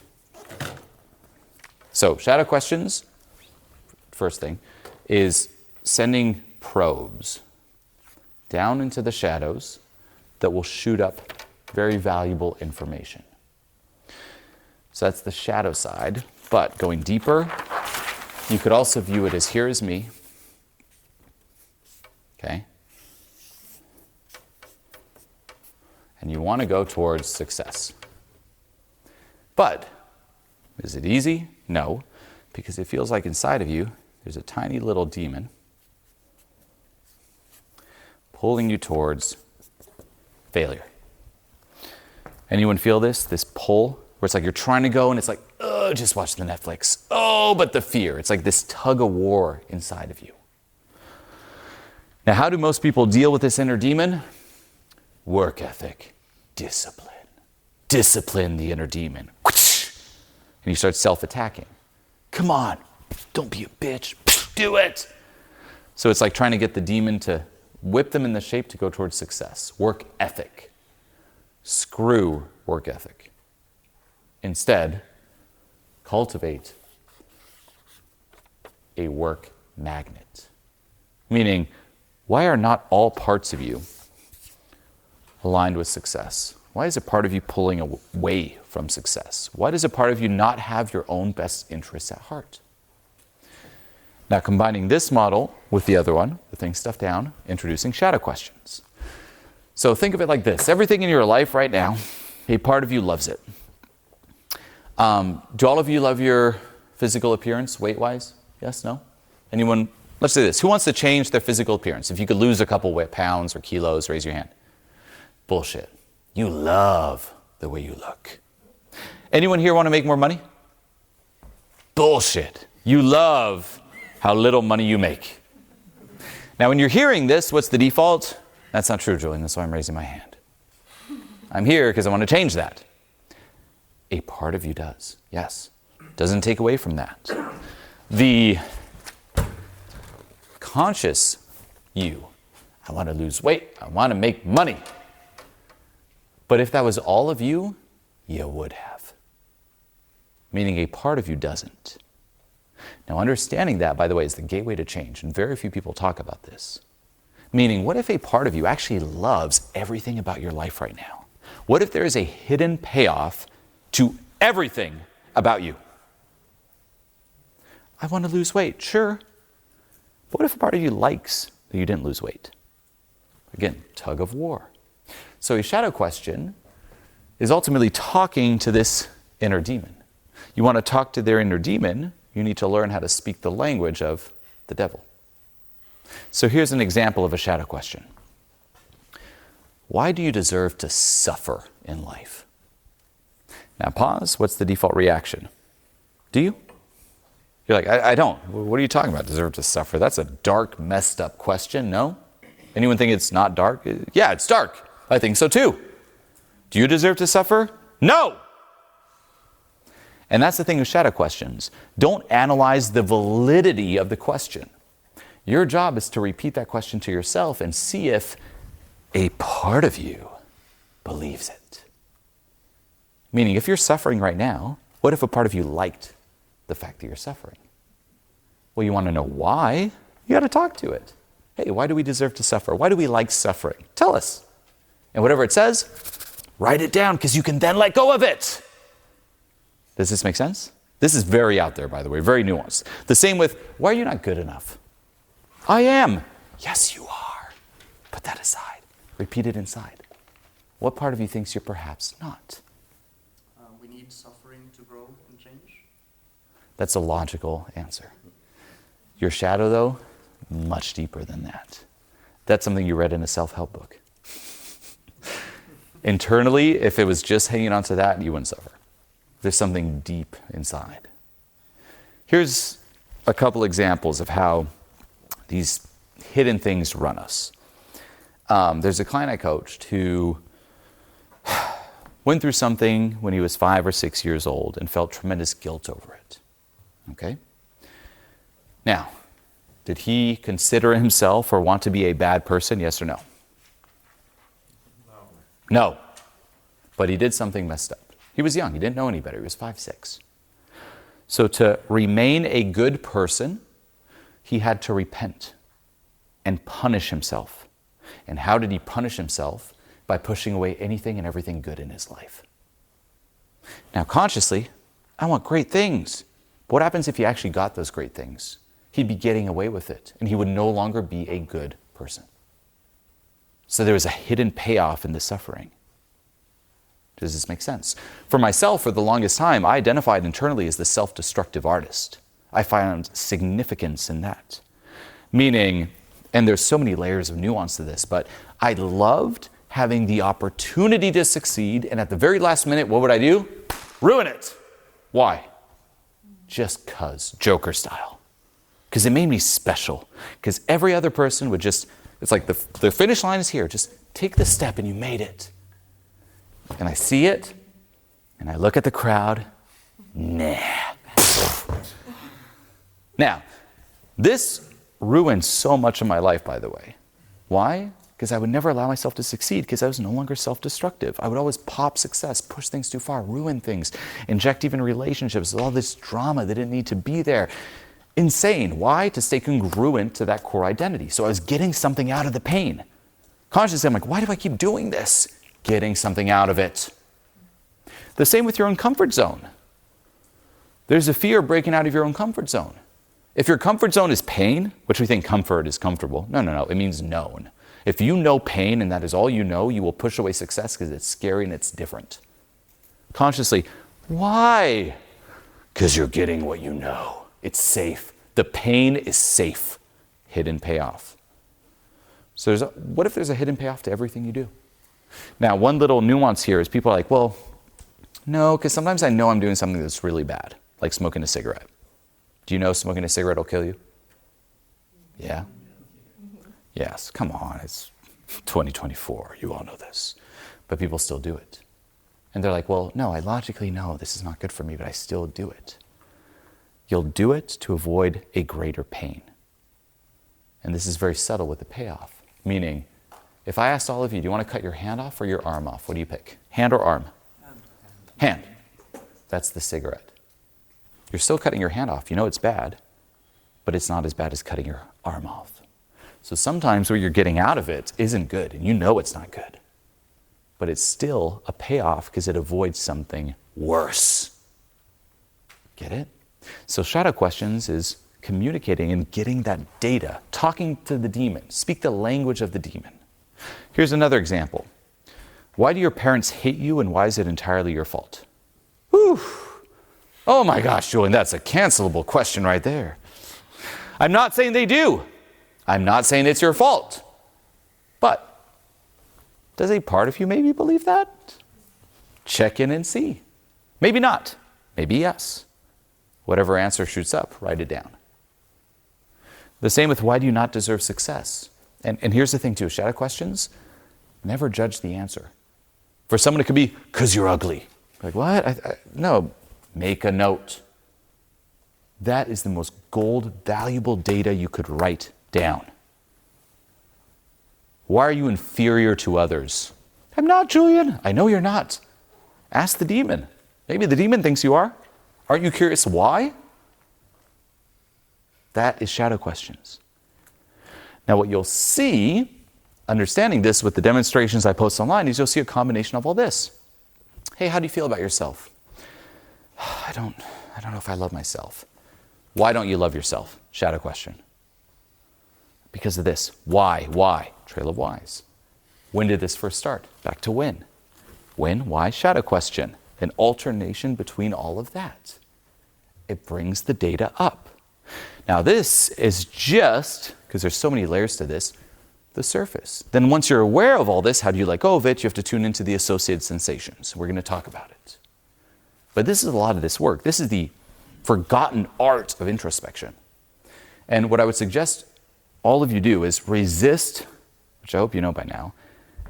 Speaker 1: So shadow questions, first thing, is sending probes down into the shadows that will shoot up very valuable information. So that's the shadow side. But going deeper, you could also view it as here is me. Okay? And you want to go towards success. But is it easy? No, because it feels like inside of you there's a tiny little demon pulling you towards failure. Anyone feel this? This pull where it's like you're trying to go and it's like, oh, just watch the Netflix. Oh, but the fear. It's like this tug of war inside of you. Now, how do most people deal with this inner demon? Work ethic, discipline. Discipline the inner demon. And you start self-attacking. Come on, don't be a bitch. Do it. So it's like trying to get the demon to whip them in the shape to go towards success. Work ethic. Screw work ethic. Instead, cultivate a work magnet. Meaning, why are not all parts of you aligned with success? Why is a part of you pulling away from success? Why does a part of you not have your own best interests at heart? Now, combining this model with the other one, the thing stuff down, introducing shadow questions. So think of it like this. Everything in your life right now, a part of you loves it. Do all of you love your physical appearance, weight-wise? Yes, no? Anyone? Let's say this. Who wants to change their physical appearance? If you could lose a couple pounds or kilos, raise your hand. Bullshit. You love the way you look. Anyone here want to make more money? Bullshit. You love how little money you make. Now, when you're hearing this, what's the default? That's not true, Julien. That's why I'm raising my hand. I'm here because I want to change that. A part of you does, yes. Doesn't take away from that. The conscious you, I want to lose weight, I want to make money. But if that was all of you, you would have. Meaning a part of you doesn't. Now understanding that, by the way, is the gateway to change, and very few people talk about this. Meaning, what if a part of you actually loves everything about your life right now? What if there is a hidden payoff to everything about you? I want to lose weight, sure. But what if a part of you likes that you didn't lose weight? Again, tug of war. So a shadow question is ultimately talking to this inner demon. You want to talk to their inner demon, you need to learn how to speak the language of the devil. So here's an example of a shadow question. Why do you deserve to suffer in life? Now pause. What's the default reaction? Do you? You're like, I don't. What are you talking about? Deserve to suffer? That's a dark, messed up question, no? Anyone think it's not dark? Yeah, it's dark. I think so too. Do you deserve to suffer? No! And that's the thing with shadow questions. Don't analyze the validity of the question. Your job is to repeat that question to yourself and see if a part of you believes it. Meaning, if you're suffering right now, what if a part of you liked the fact that you're suffering? Well, you want to know why? You got to talk to it. Hey, why do we deserve to suffer? Why do we like suffering? Tell us. And whatever it says, write it down because you can then let go of it. Does this make sense? This is very out there, by the way, very nuanced. The same with, why are you not good enough? I am. Yes, you are. Put that aside. Repeat it inside. What part of you thinks you're perhaps not?
Speaker 2: We need suffering to grow
Speaker 1: That's a logical answer. Your shadow, though, much deeper than that. That's something you read in a self-help book. Internally, if it was just hanging on to that, you wouldn't suffer. There's something deep inside. Here's a couple examples of how these hidden things run us. There's a client I coached who went through something when he was 5 or 6 years old and felt tremendous guilt over it. Okay? Now, did he consider himself or want to be a bad person? Yes or no? No. But he did something messed up. He was young. He didn't know any better. He was 5, 6. So to remain a good person, he had to repent and punish himself. And how did he punish himself? By pushing away anything and everything good in his life. Now, consciously, I want great things. But what happens if he actually got those great things? He'd be getting away with it, and he would no longer be a good person. So there was a hidden payoff in the suffering. Does this make sense? For myself, for the longest time, I identified internally as the self-destructive artist. I found significance in that. Meaning, and there's so many layers of nuance to this, but I loved having the opportunity to succeed, and at the very last minute, what would I do? Ruin it. Why? Just 'cause, Joker style. Because it made me special. Because every other person would just, it's like the finish line is here. Just take the step and you made it. And I see it, and I look at the crowd. Nah. Now, this ruined so much of my life, by the way. Why? Because I would never allow myself to succeed because I was no longer self-destructive. I would always pop success, push things too far, ruin things, inject even relationships with all this drama that didn't need to be there. Insane. Why? To stay congruent to that core identity. So I was getting something out of the pain. Consciously, I'm like, why do I keep doing this? Getting something out of it. The same with your own comfort zone. There's a fear of breaking out of your own comfort zone. If your comfort zone is pain, which we think comfort is comfortable, no, it means known. If you know pain and that is all you know, you will push away success because it's scary and it's different. Consciously, why? Because you're getting what you know. It's safe. The pain is safe. Hidden payoff. So what if there's a hidden payoff to everything you do? Now, one little nuance here is people are like, well, no, because sometimes I know I'm doing something that's really bad, like smoking a cigarette. Do you know smoking a cigarette will kill you? Yeah? Yes, come on, it's 2024, you all know this. But people still do it. And they're like, well, no, I logically know this is not good for me, but I still do it. You'll do it to avoid a greater pain. And this is very subtle with the payoff. Meaning, if I asked all of you, do you want to cut your hand off or your arm off? What do you pick? Hand or arm? Hand. That's the cigarette. You're still cutting your hand off. You know it's bad, but it's not as bad as cutting your arm off. So sometimes what you're getting out of it isn't good, and you know it's not good. But it's still a payoff because it avoids something worse. Get it? So shadow questions is communicating and getting that data, talking to the demon, speak the language of the demon. Here's another example. Why do your parents hate you, and why is it entirely your fault? Whew. Oh my gosh, Julien, that's a cancelable question right there. I'm not saying they do. I'm not saying it's your fault. But does a part of you maybe believe that? Check in and see. Maybe not. Maybe yes. Whatever answer shoots up, write it down. The same with why do you not deserve success? And here's the thing too, shadow questions, never judge the answer. For someone it could be, 'cause you're ugly. Like, what? No, make a note. That is the most gold, valuable data you could write down. Why are you inferior to others? I'm not, Julien. I know you're not. Ask the demon. Maybe the demon thinks you are. Aren't you curious why? That is shadow questions. Now what you'll see, understanding this with the demonstrations I post online, is you'll see a combination of all this. Hey, how do you feel about yourself? I don't know if I love myself. Why don't you love yourself? Shadow question. Because of this. Why? Trail of whys. When did this first start? Back to when. When, why, shadow question. An alternation between all of that. It brings the data up. Now this is just, because there's so many layers to this, the surface. Then once you're aware of all this, how do you let go of it? You have to tune into the associated sensations. We're going to talk about it. But this is a lot of this work. This is the forgotten art of introspection. And what I would suggest all of you do is resist, which I hope you know by now,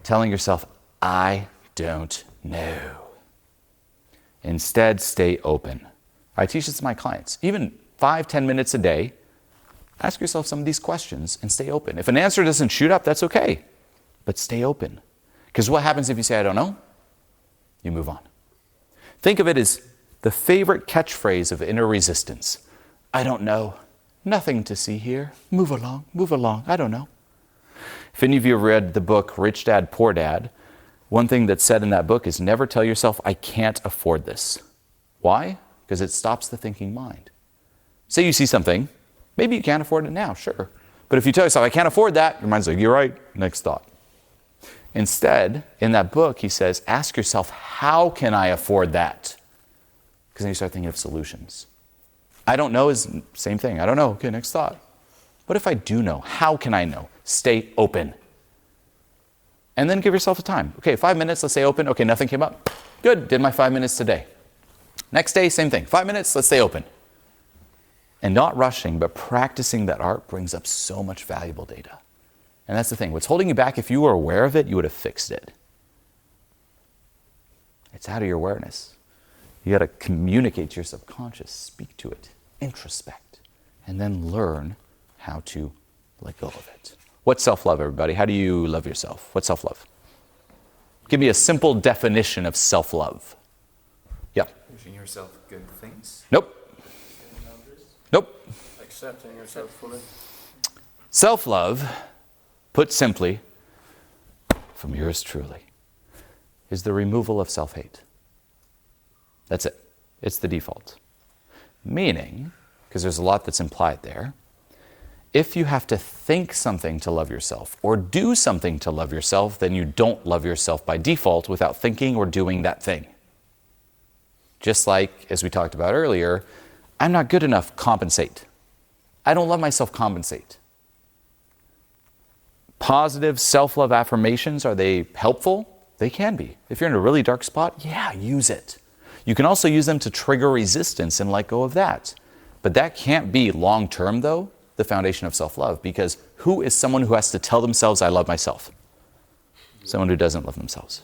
Speaker 1: telling yourself, I don't know. Instead, stay open. I teach this to my clients. Even 5-10 minutes a day, ask yourself some of these questions and stay open. If an answer doesn't shoot up, that's okay. But stay open. Because what happens if you say, I don't know? You move on. Think of it as the favorite catchphrase of inner resistance. I don't know. Nothing to see here. Move along. I don't know. If any of you have read the book Rich Dad, Poor Dad, one thing that's said in that book is never tell yourself, I can't afford this. Why? Because it stops the thinking mind. Say you see something, maybe you can't afford it now, sure. But if you tell yourself, I can't afford that, your mind's like, you're right, next thought. Instead, in that book, he says, ask yourself, how can I afford that? Because then you start thinking of solutions. I don't know is the same thing. I don't know. Okay, next thought. What if I do know? How can I know? Stay open. And then give yourself a time. Okay, 5 minutes, let's stay open. Okay, nothing came up. Good, did my 5 minutes today. Next day, same thing. 5 minutes, let's stay open. And not rushing, but practicing that art brings up so much valuable data. And that's the thing. What's holding you back, if you were aware of it, you would have fixed it. It's out of your awareness. You got to communicate to your subconscious, speak to it, introspect, and then learn how to let go of it. What's self-love, everybody? How do you love yourself? What's self-love? Give me a simple definition of self-love. Yeah.
Speaker 3: Wishing yourself good things.
Speaker 1: Nope. Nope.
Speaker 2: Accepting yourself fully.
Speaker 1: Self-love, put simply, from yours truly, is the removal of self-hate. That's it. It's the default. Meaning, because there's a lot that's implied there, if you have to think something to love yourself or do something to love yourself, then you don't love yourself by default without thinking or doing that thing. Just like, as we talked about earlier, I'm not good enough, compensate. I don't love myself, compensate. Positive self-love affirmations, are they helpful? They can be. If you're in a really dark spot, yeah, use it. You can also use them to trigger resistance and let go of that. But that can't be long-term, though, the foundation of self-love, because who is someone who has to tell themselves, I love myself? Someone who doesn't love themselves.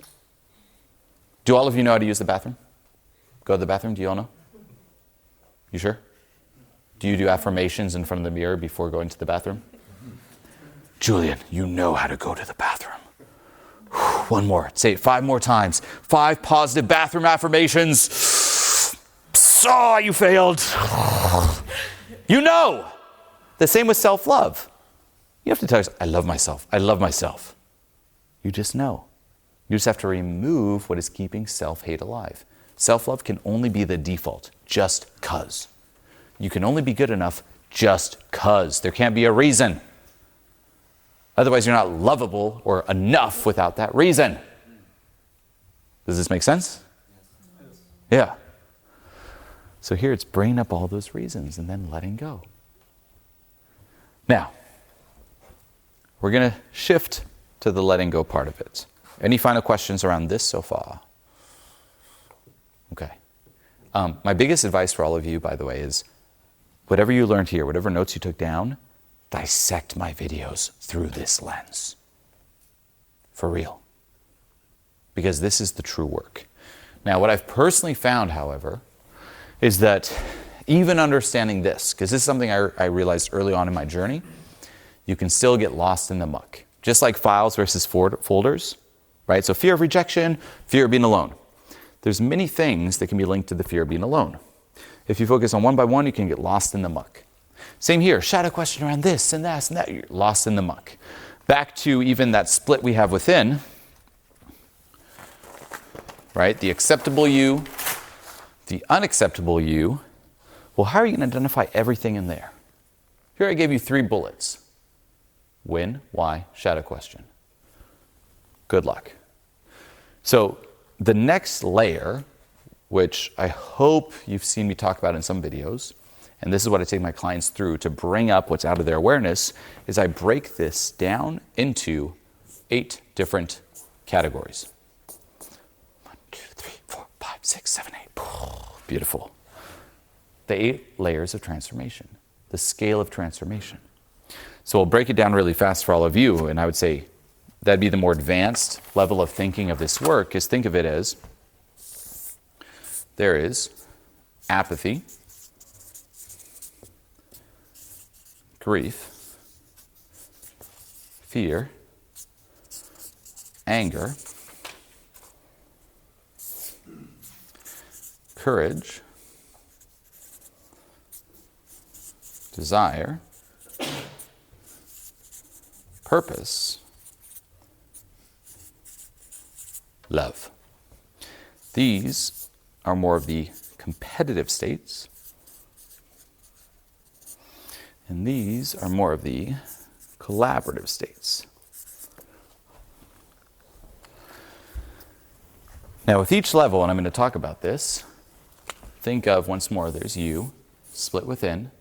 Speaker 1: Do all of you know how to use the bathroom? Go to the bathroom, do you all know? You sure? Do you do affirmations in front of the mirror before going to the bathroom? Julien, you know how to go to the bathroom. One more. Say it 5 more times. 5 positive bathroom affirmations. Oh, you failed. You know. The same with self-love. You have to tell yourself, I love myself. I love myself. You just know. You just have to remove what is keeping self-hate alive. Self-love can only be the default, just 'cause. You can only be good enough just 'cause. There can't be a reason. Otherwise, you're not lovable or enough without that reason. Does this make sense?
Speaker 2: Yes.
Speaker 1: Yeah. So here it's bringing up all those reasons and then letting go. Now, we're going to shift to the letting go part of it. Any final questions around this so far? Okay. My biggest advice for all of you, by the way, is whatever you learned here, whatever notes you took down, dissect my videos through this lens. For real. Because this is the true work. Now, what I've personally found, however, is that even understanding this, because this is something I realized early on in my journey, you can still get lost in the muck. Just like files versus folders, right? So fear of rejection, fear of being alone. There's many things that can be linked to the fear of being alone. If you focus on one by one, you can get lost in the muck. Same here, shadow question around this and that and that, you're lost in the muck. Back to even that split we have within, right? The acceptable you, the unacceptable you. Well, how are you going to identify everything in there? Here I gave you 3 bullets. When, why, shadow question. Good luck. So the next layer, which I hope you've seen me talk about in some videos, and this is what I take my clients through to bring up what's out of their awareness, is I break this down into 8 different categories. 1, 2, 3, 4, 5, 6, 7, 8. Beautiful. The 8 layers of transformation, the scale of transformation. So we'll break it down really fast for all of you, and I would say that'd be the more advanced level of thinking of this work, is think of it as there is apathy, grief, fear, anger, courage, desire, purpose, love. These are more of the competitive states, and these are more of the collaborative states. Now with each level, and I'm going to talk about this, think of, once more, there's you, split within,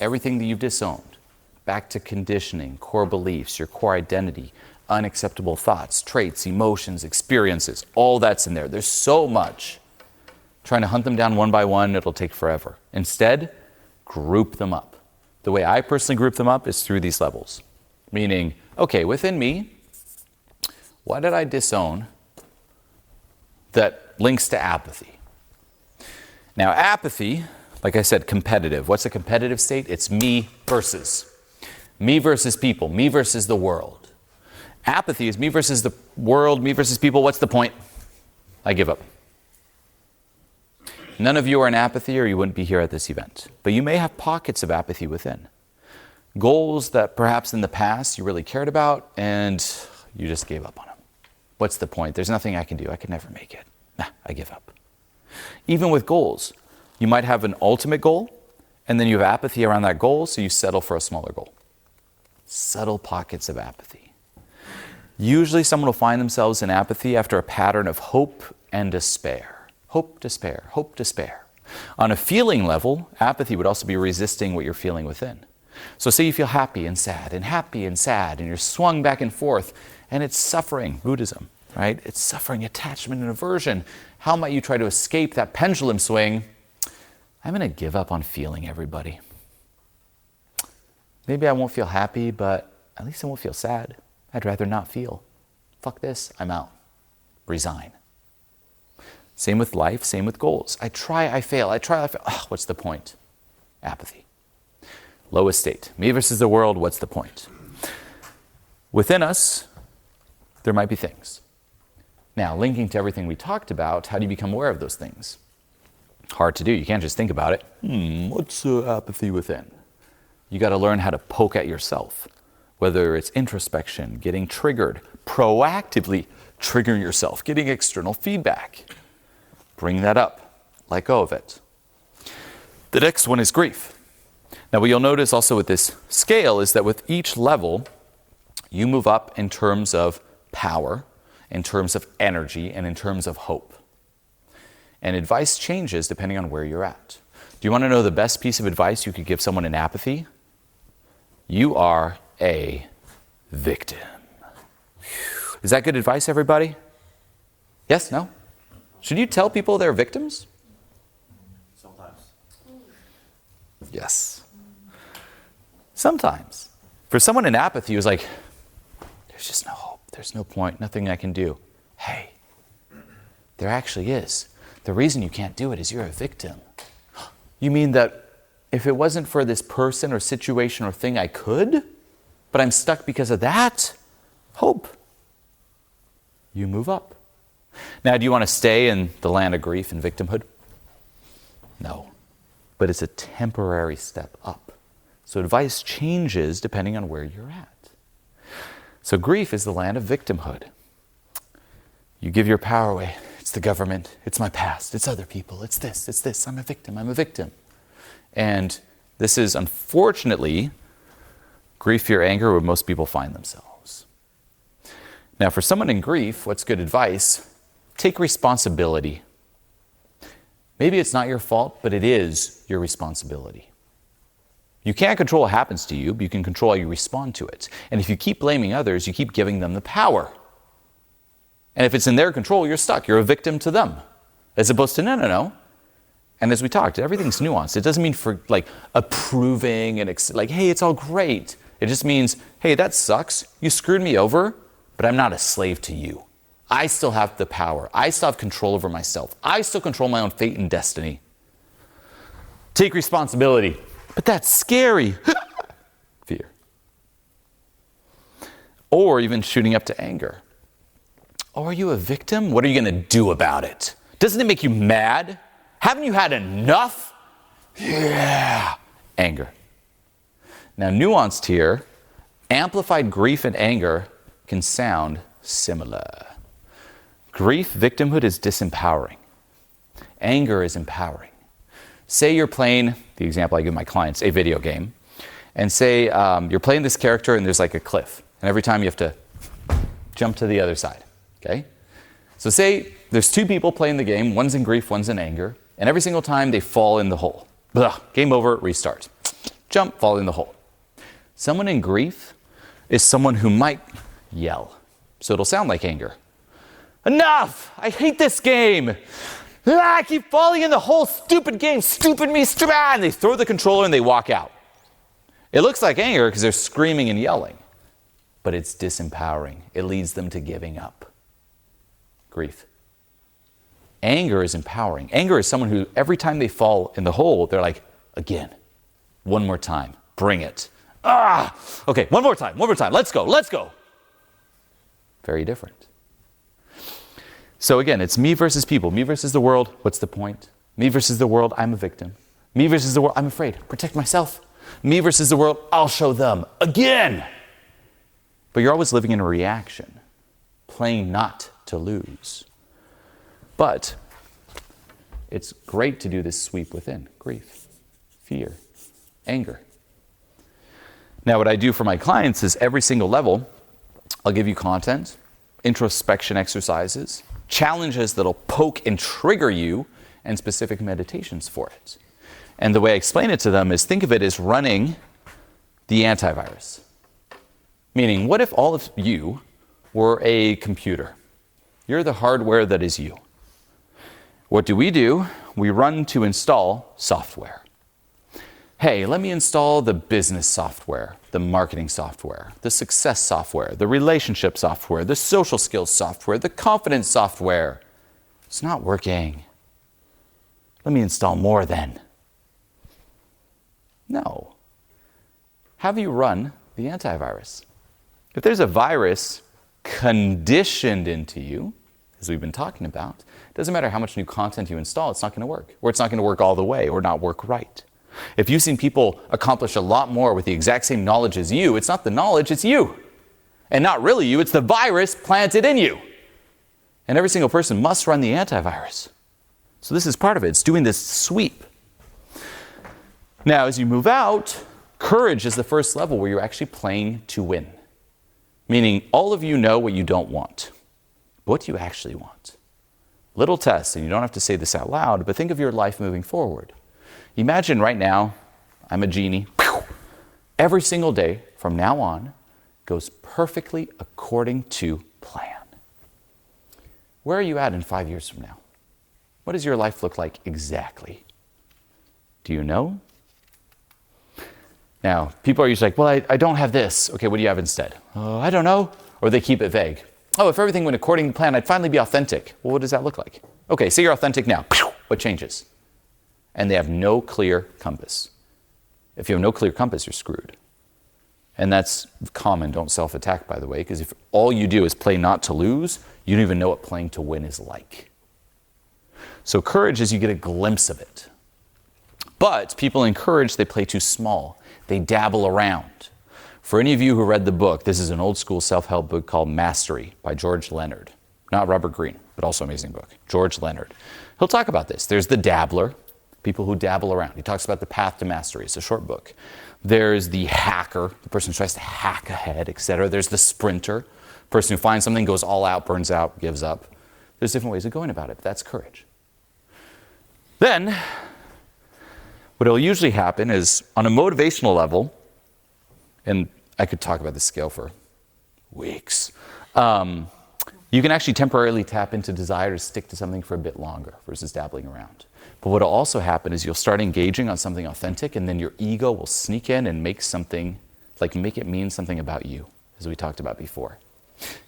Speaker 1: everything that you've disowned, back to conditioning, core beliefs, your core identity, unacceptable thoughts, traits, emotions, experiences, all that's in there. There's so much. Trying to hunt them down one by one, it'll take forever. Instead, group them up. The way I personally group them up is through these levels. Meaning, okay, within me, what did I disown that links to apathy? Now, apathy, like I said, competitive. What's a competitive state? It's me versus people, me versus the world. Apathy is me versus the world, me versus people. What's the point? I give up. None of you are in apathy, or you wouldn't be here at this event. But you may have pockets of apathy within. Goals that perhaps in the past you really cared about, and you just gave up on them. What's the point? There's nothing I can do. I can never make it. Nah, I give up. Even with goals, you might have an ultimate goal, and then you have apathy around that goal, so you settle for a smaller goal. Subtle pockets of apathy. Usually someone will find themselves in apathy after a pattern of hope and despair. Hope, despair, hope, despair. On a feeling level, apathy would also be resisting what you're feeling within. So say you feel happy and sad, and you're swung back and forth, and it's suffering, Buddhism, right? It's suffering, attachment, and aversion. How might you try to escape that pendulum swing? I'm going to give up on feeling, everybody. Maybe I won't feel happy, but at least I won't feel sad. I'd rather not feel. Fuck this, I'm out. Resign. Same with life, same with goals. I try, I fail. Ugh, what's the point? Apathy. Lowest state. Me versus the world, what's the point? Within us, there might be things. Now, linking to everything we talked about, how do you become aware of those things? Hard to do. You can't just think about it. What's apathy within? You got to learn how to poke at yourself. Whether it's introspection, getting triggered, proactively triggering yourself, getting external feedback. Bring that up. Let go of it. The next one is grief. Now, what you'll notice also with this scale is that with each level, you move up in terms of power, in terms of energy, and in terms of hope. And advice changes depending on where you're at. Do you want to know the best piece of advice you could give someone in apathy? You are a victim. Is that good advice, everybody? Yes? No? Should you tell people they're victims?
Speaker 2: Sometimes.
Speaker 1: Yes. Sometimes. For someone in apathy who's like, there's just no hope, there's no point, nothing I can do. Hey, there actually is. The reason you can't do it is you're a victim. You mean that if it wasn't for this person or situation or thing, I could? But I'm stuck because of that? Hope. You move up. Now, do you want to stay in the land of grief and victimhood? No. But it's a temporary step up. So advice changes depending on where you're at. So grief is the land of victimhood. You give your power away. It's the government. It's my past. It's other people. It's this. I'm a victim. And this is, unfortunately, grief, fear, anger, where most people find themselves. Now, for someone in grief, what's good advice? Take responsibility. Maybe it's not your fault, but it is your responsibility. You can't control what happens to you, but you can control how you respond to it. And if you keep blaming others, you keep giving them the power. And if it's in their control, you're stuck. You're a victim to them. As opposed to, no. And as we talked, everything's nuanced. It doesn't mean for like approving and like, hey, it's all great. It just means, hey, that sucks. You screwed me over, but I'm not a slave to you. I still have the power. I still have control over myself. I still control my own fate and destiny. Take responsibility. But that's scary. Fear. Or even shooting up to anger. Oh, are you a victim? What are you going to do about it? Doesn't it make you mad? Haven't you had enough? Yeah. Anger. Now, nuanced here, amplified grief and anger can sound similar. Grief, victimhood is disempowering. Anger is empowering. Say you're playing, the example I give my clients, a video game, and say you're playing this character and there's like a cliff, and every time you have to jump to the other side, okay? So say there's two people playing the game, one's in grief, one's in anger, and every single time they fall in the hole. Blah, game over, restart. Jump, fall in the hole. Someone in grief is someone who might yell, so it'll sound like anger. Enough! I hate this game! I keep falling in the hole, stupid game, stupid me, stupid! And they throw the controller and they walk out. It looks like anger because they're screaming and yelling, but it's disempowering. It leads them to giving up. Grief. Anger is empowering. Anger is someone who, every time they fall in the hole, they're like, again, one more time, bring it. Okay, one more time, let's go. Very different. So again, it's me versus people, me versus the world, what's the point? Me versus the world, I'm a victim. Me versus the world, I'm afraid, protect myself. Me versus the world, I'll show them, again. But you're always living in a reaction, playing not to lose. But it's great to do this sweep within, grief, fear, anger. Now what I do for my clients is every single level, I'll give you content, introspection exercises, challenges that'll poke and trigger you, and specific meditations for it. And the way I explain it to them is think of it as running the antivirus. Meaning, what if all of you were a computer? You're the hardware that is you. What do? We run to install software. Hey, let me install the business software, the marketing software, the success software, the relationship software, the social skills software, the confidence software. It's not working. Let me install more then. No. Have you run the antivirus? If there's a virus conditioned into you, as we've been talking about, it doesn't matter how much new content you install, it's not going to work. Or it's not going to work all the way, or not work right. If you've seen people accomplish a lot more with the exact same knowledge as you, it's not the knowledge, it's you. And not really you, it's the virus planted in you. And every single person must run the antivirus. So this is part of it. It's doing this sweep. Now, as you move out, courage is the first level where you're actually playing to win. Meaning, all of you know what you don't want. But what do you actually want? Little test, and you don't have to say this out loud, but think of your life moving forward. Imagine right now, I'm a genie. Every single day from now on goes perfectly according to plan. Where are you at in 5 years from now? What does your life look like exactly? Do you know? Now, people are usually like, well, I don't have this. Okay, what do you have instead? I don't know. Or they keep it vague. Oh, if everything went according to plan, I'd finally be authentic. Well, what does that look like? Okay, say you're authentic now. What changes? And they have no clear compass. If you have no clear compass, you're screwed. And that's common. Don't self-attack, by the way, because if all you do is play not to lose, you don't even know what playing to win is like. So courage is you get a glimpse of it. But people in courage, they play too small. They dabble around. For any of you who read the book, this is an old school self-help book called Mastery by George Leonard. Not Robert Greene, but also an amazing book. George Leonard. He'll talk about this. There's the dabbler, people who dabble around. He talks about the path to mastery. It's a short book. There's the hacker, the person who tries to hack ahead, etc. There's the sprinter, person who finds something, goes all out, burns out, gives up. There's different ways of going about it, but that's courage. Then, what will usually happen is on a motivational level, and I could talk about this scale for weeks, you can actually temporarily tap into desire to stick to something for a bit longer versus dabbling around. But what will also happen is you'll start engaging on something authentic, and then your ego will sneak in and make it mean something about you, as we talked about before.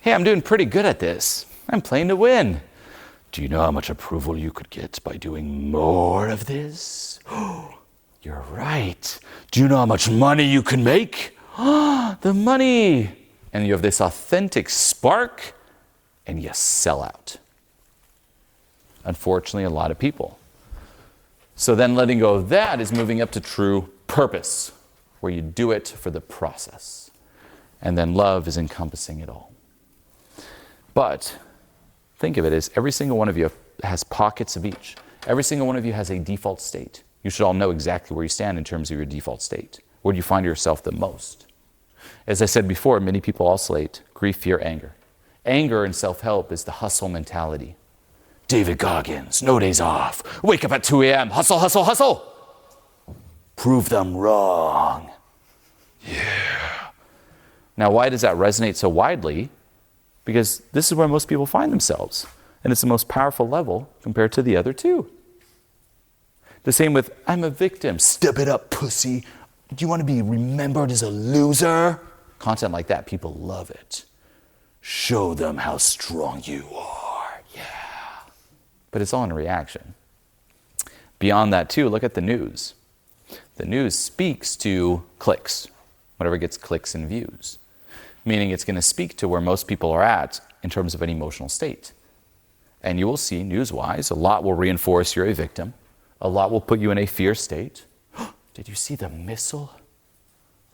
Speaker 1: Hey, I'm doing pretty good at this. I'm playing to win. Do you know how much approval you could get by doing more of this? You're right. Do you know how much money you can make? The money. And you have this authentic spark, and you sell out. Unfortunately, a lot of people. So then letting go of that is moving up to true purpose, where you do it for the process. And then love is encompassing it all. But think of it as every single one of you has pockets of each. Every single one of you has a default state. You should all know exactly where you stand in terms of your default state. Where do you find yourself the most? As I said before, many people oscillate grief, fear, anger. Anger in self-help is the hustle mentality. David Goggins, no days off. Wake up at 2 a.m. Hustle, hustle, hustle. Prove them wrong. Yeah. Now, why does that resonate so widely? Because this is where most people find themselves. And it's the most powerful level compared to the other two. The same with, I'm a victim. Step it up, pussy. Do you want to be remembered as a loser? Content like that, people love it. Show them how strong you are. Yeah. But it's all in a reaction. Beyond that too, look at the news. The news speaks to clicks, whatever gets clicks and views. Meaning it's going to speak to where most people are at in terms of an emotional state. And you will see, news-wise, a lot will reinforce you're a victim. A lot will put you in a fear state. Did you see the missile?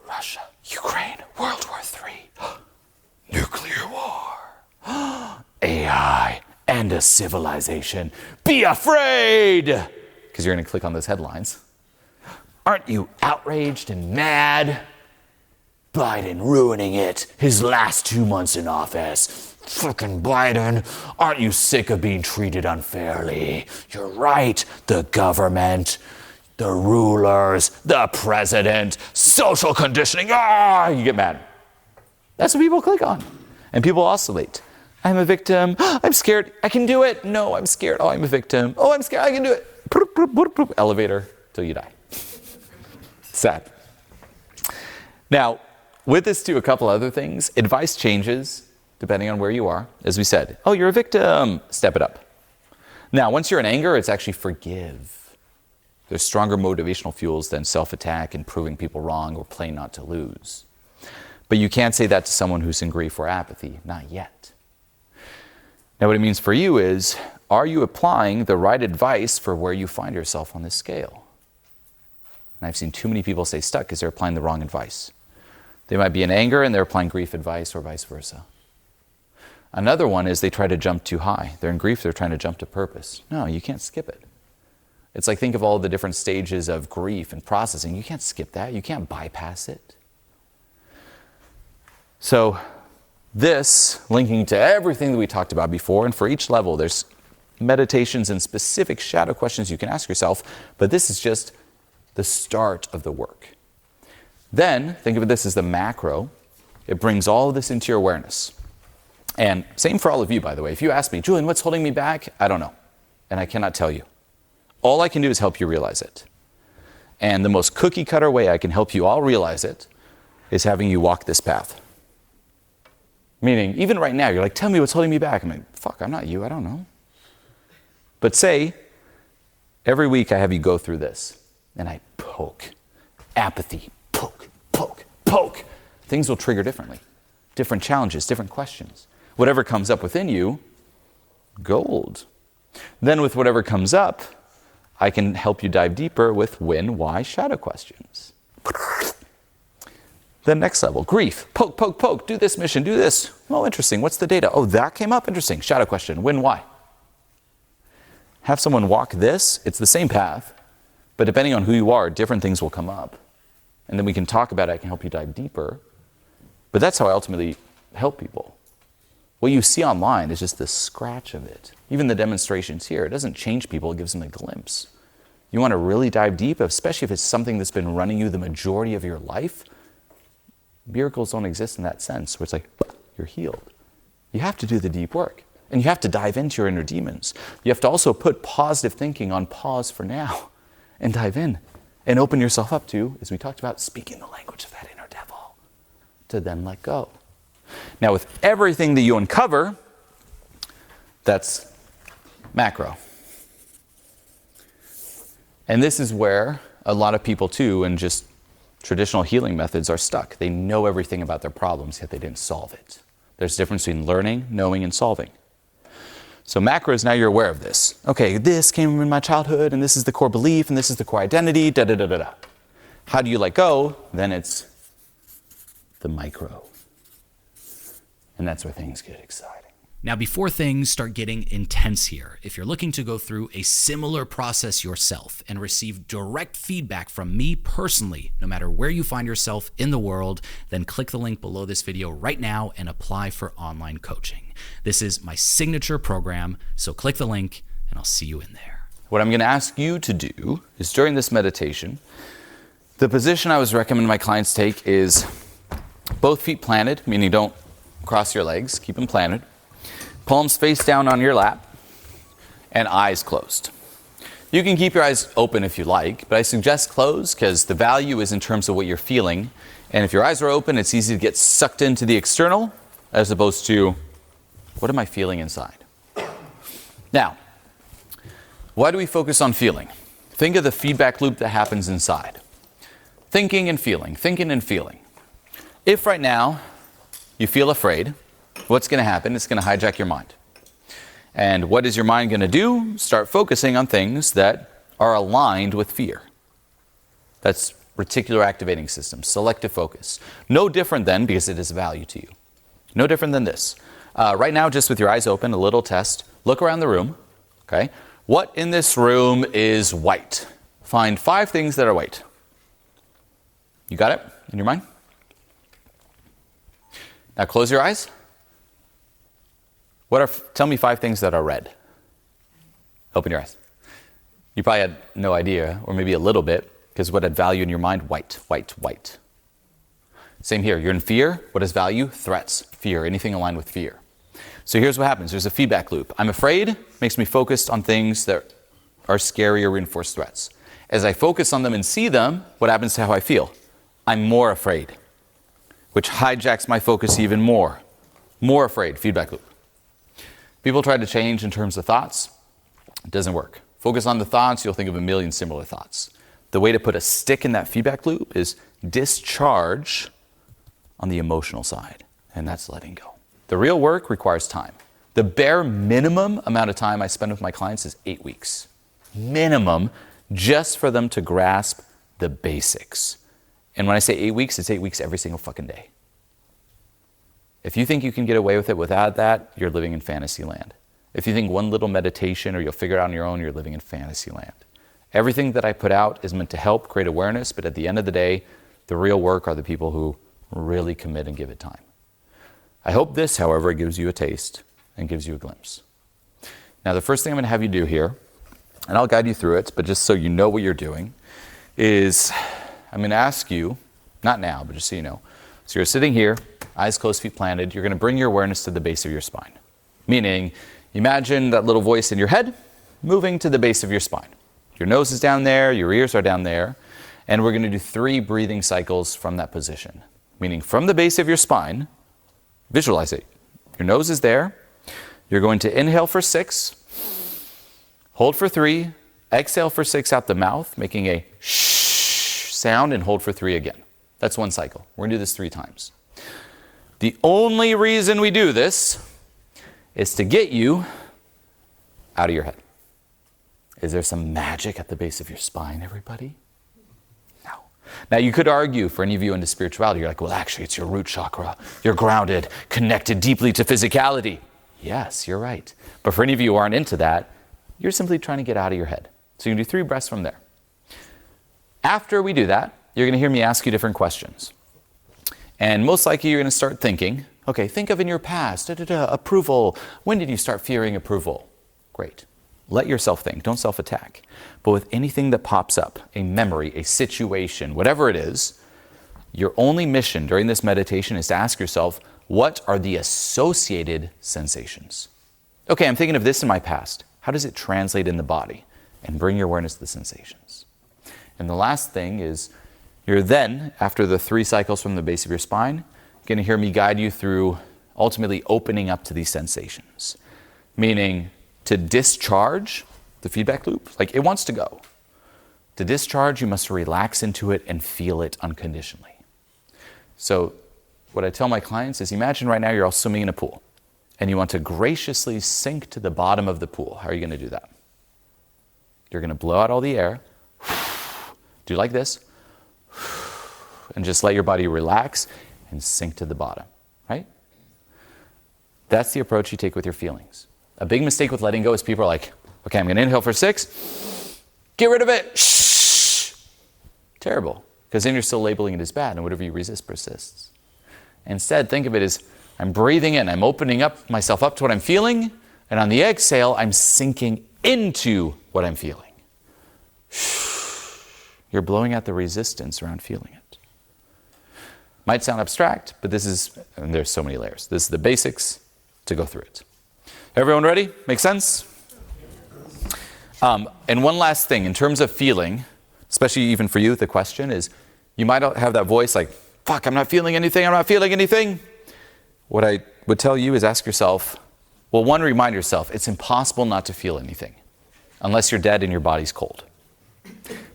Speaker 1: Russia, Ukraine, World War III, nuclear war, AI, and a civilization. Be afraid! Because you're going to click on those headlines. Aren't you outraged and mad? Biden ruining it, his last 2 months in office. Frickin' Biden, aren't you sick of being treated unfairly? You're right, the government, the rulers, the president, social conditioning, you get mad. That's what people click on. And people oscillate. I'm a victim, I'm scared, I can do it. No, I'm scared, oh, I'm a victim. Oh, I'm scared, I can do it. Elevator till you die. Sad. Now, with this too, a couple other things. Advice changes depending on where you are. As we said, oh, you're a victim, step it up. Now, once you're in anger, it's actually forgive. There's stronger motivational fuels than self-attack and proving people wrong or playing not to lose. But you can't say that to someone who's in grief or apathy, not yet. Now, what it means for you is, are you applying the right advice for where you find yourself on this scale? And I've seen too many people stay stuck because they're applying the wrong advice. They might be in anger and they're applying grief advice or vice versa. Another one is they try to jump too high. They're in grief, they're trying to jump to purpose. No, you can't skip it. It's like, think of all the different stages of grief and processing. You can't skip that. You can't bypass it. So this, linking to everything that we talked about before, and for each level, there's meditations and specific shadow questions you can ask yourself, but this is just the start of the work. Then, think of this as the macro. It brings all of this into your awareness. And same for all of you, by the way. If you ask me, Julien, what's holding me back? I don't know. And I cannot tell you. All I can do is help you realize it. And the most cookie cutter way I can help you all realize it is having you walk this path. Meaning, even right now, you're like, tell me what's holding me back. I'm like, fuck, I'm not you, I don't know. But say, every week I have you go through this, and I poke. Apathy, poke, poke, poke. Things will trigger differently. Different challenges, different questions. Whatever comes up within you, gold. Then with whatever comes up, I can help you dive deeper with when, why, shadow questions. Then next level, grief. Poke, poke, poke. Do this mission, do this. Oh, interesting. What's the data? Oh, that came up? Interesting. Shadow question. When, why? Have someone walk this. It's the same path, but depending on who you are, different things will come up. And then we can talk about it. I can help you dive deeper. But that's how I ultimately help people. What you see online is just the scratch of it. Even the demonstrations here, it doesn't change people. It gives them a glimpse. You want to really dive deep, especially if it's something that's been running you the majority of your life. Miracles don't exist in that sense, where it's like, you're healed. You have to do the deep work. And you have to dive into your inner demons. You have to also put positive thinking on pause for now and dive in and open yourself up to, as we talked about, speaking the language of that inner devil, to then let go. Now, with everything that you uncover, that's macro. And this is where a lot of people too, and just traditional healing methods, are stuck. They know everything about their problems, yet they didn't solve it. There's a difference between learning, knowing, and solving. So macro is now you're aware of this. Okay, this came in my childhood, and this is the core belief, and this is the core identity, da-da-da-da-da. How do you let go? Then it's the micro. And that's where things get exciting.
Speaker 4: Now, before things start getting intense here, if you're looking to go through a similar process yourself and receive direct feedback from me personally, no matter where you find yourself in the world, then click the link below this video right now and apply for online coaching. This is my signature program, so click the link and I'll see you in there.
Speaker 1: What I'm going to ask you to do is, during this meditation, the position I always recommend my clients take is both feet planted, meaning don't cross your legs, keep them planted. Palms face down on your lap, and eyes closed. You can keep your eyes open if you like, but I suggest closed because the value is in terms of what you're feeling. And if your eyes are open, it's easy to get sucked into the external as opposed to, what am I feeling inside? Now, why do we focus on feeling? Think of the feedback loop that happens inside. Thinking and feeling, thinking and feeling. If right now you feel afraid, what's going to happen? It's going to hijack your mind. And what is your mind going to do? Start focusing on things that are aligned with fear. That's reticular activating system, selective focus. No different than, because it is value to you, no different than this. Right now, just with your eyes open, a little test. Look around the room. Okay. What in this room is white? Find 5 things that are white. You got it in your mind? Now close your eyes. Tell me 5 things that are red. Open your eyes. You probably had no idea, or maybe a little bit, because what had value in your mind? White, white, white. Same here. You're in fear. What is value? Threats, fear, anything aligned with fear. So here's what happens. There's a feedback loop. I'm afraid makes me focused on things that are scary or reinforce threats. As I focus on them and see them, what happens to how I feel? I'm more afraid, which hijacks my focus even more. More afraid, feedback loop. People try to change in terms of thoughts. It doesn't work. Focus on the thoughts, you'll think of a million similar thoughts. The way to put a stick in that feedback loop is discharge on the emotional side, and that's letting go. The real work requires time. The bare minimum amount of time I spend with my clients is 8 weeks. Minimum, just for them to grasp the basics. And when I say 8 weeks, it's 8 weeks every single fucking day. If you think you can get away with it without that, you're living in fantasy land. If you think one little meditation or you'll figure it out on your own, you're living in fantasy land. Everything that I put out is meant to help create awareness, but at the end of the day, the real work are the people who really commit and give it time. I hope this, however, gives you a taste and gives you a glimpse. Now, the first thing I'm going to have you do here, and I'll guide you through it, but just so you know what you're doing, is I'm going to ask you, not now, but just so you know, so you're sitting here, eyes closed, feet planted, you're going to bring your awareness to the base of your spine. Meaning, imagine that little voice in your head moving to the base of your spine. Your nose is down there, your ears are down there, and we're going to do 3 breathing cycles from that position. Meaning, from the base of your spine, visualize it. Your nose is there. You're going to inhale for 6, hold for 3, exhale for 6 out the mouth, making a shh sound, and hold for 3 again. That's 1 cycle. We're going to do this 3 times. The only reason we do this is to get you out of your head. Is there some magic at the base of your spine, everybody? No. Now, you could argue, for any of you into spirituality, you're like, well, actually, it's your root chakra. You're grounded, connected deeply to physicality. Yes, you're right. But for any of you who aren't into that, you're simply trying to get out of your head. So you can do 3 breaths from there. After we do that, you're going to hear me ask you different questions. And most likely you're going to start thinking, okay, think of in your past, approval. When did you start fearing approval? Great. let yourself think. Don't self-attack. But with anything that pops up, a memory, a situation, whatever it is, your only mission during this meditation is to ask yourself, what are the associated sensations? Okay, I'm thinking of this in my past. How does it translate in the body? And bring your awareness to the sensations. And the last thing is, you're then, after the 3 cycles from the base of your spine, going to hear me guide you through ultimately opening up to these sensations. Meaning, to discharge the feedback loop, like it wants to go. To discharge, you must relax into it and feel it unconditionally. So what I tell my clients is, imagine right now you're all swimming in a pool and you want to graciously sink to the bottom of the pool. How are you going to do that? You're going to blow out all the air, do like this, and just let your body relax and sink to the bottom, right? That's the approach you take with your feelings. A big mistake with letting go is people are like, okay, I'm going to inhale for 6, get rid of it, shh. Terrible, because then you're still labeling it as bad, and whatever you resist persists. Instead, think of it as, I'm breathing in, I'm opening up myself up to what I'm feeling, and on the exhale, I'm sinking into what I'm feeling. You're blowing out the resistance around feeling it. Might sound abstract, but this is, and there's so many layers. This is the basics to go through it. Everyone ready? Make sense? And one last thing, in terms of feeling, especially even for you, the question is, you might have that voice like, fuck, I'm not feeling anything, I'm not feeling anything. What I would tell you is ask yourself, well, one, remind yourself, it's impossible not to feel anything, unless you're dead and your body's cold.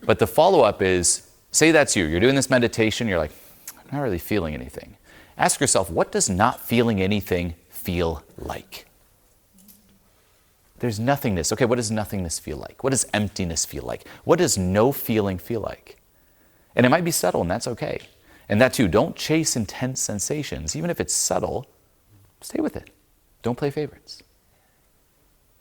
Speaker 1: But the follow-up is, say that's you, you're doing this meditation, you're like, I'm not really feeling anything. Ask yourself, what does not feeling anything feel like? There's nothingness. Okay, what does nothingness feel like? What does emptiness feel like? What does no feeling feel like? And it might be subtle, and that's okay. And that too, don't chase intense sensations. Even if it's subtle, stay with it. Don't play favorites.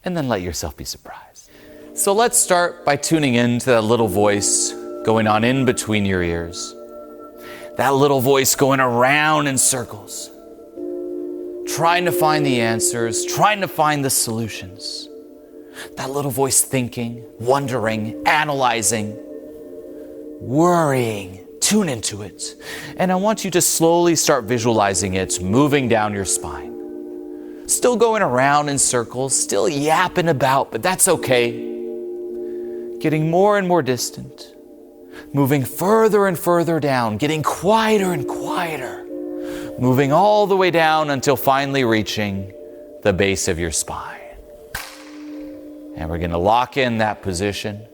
Speaker 1: And then let yourself be surprised. So let's start by tuning in to that little voice going on in between your ears. That little voice going around in circles. Trying to find the answers, trying to find the solutions. That little voice thinking, wondering, analyzing, worrying. Tune into it. And I want you to slowly start visualizing it moving down your spine. Still going around in circles, still yapping about, but that's okay. Getting more and more distant. Moving further and further down, getting quieter and quieter. Moving all the way down until finally reaching the base of your spine. And we're going to lock in that position.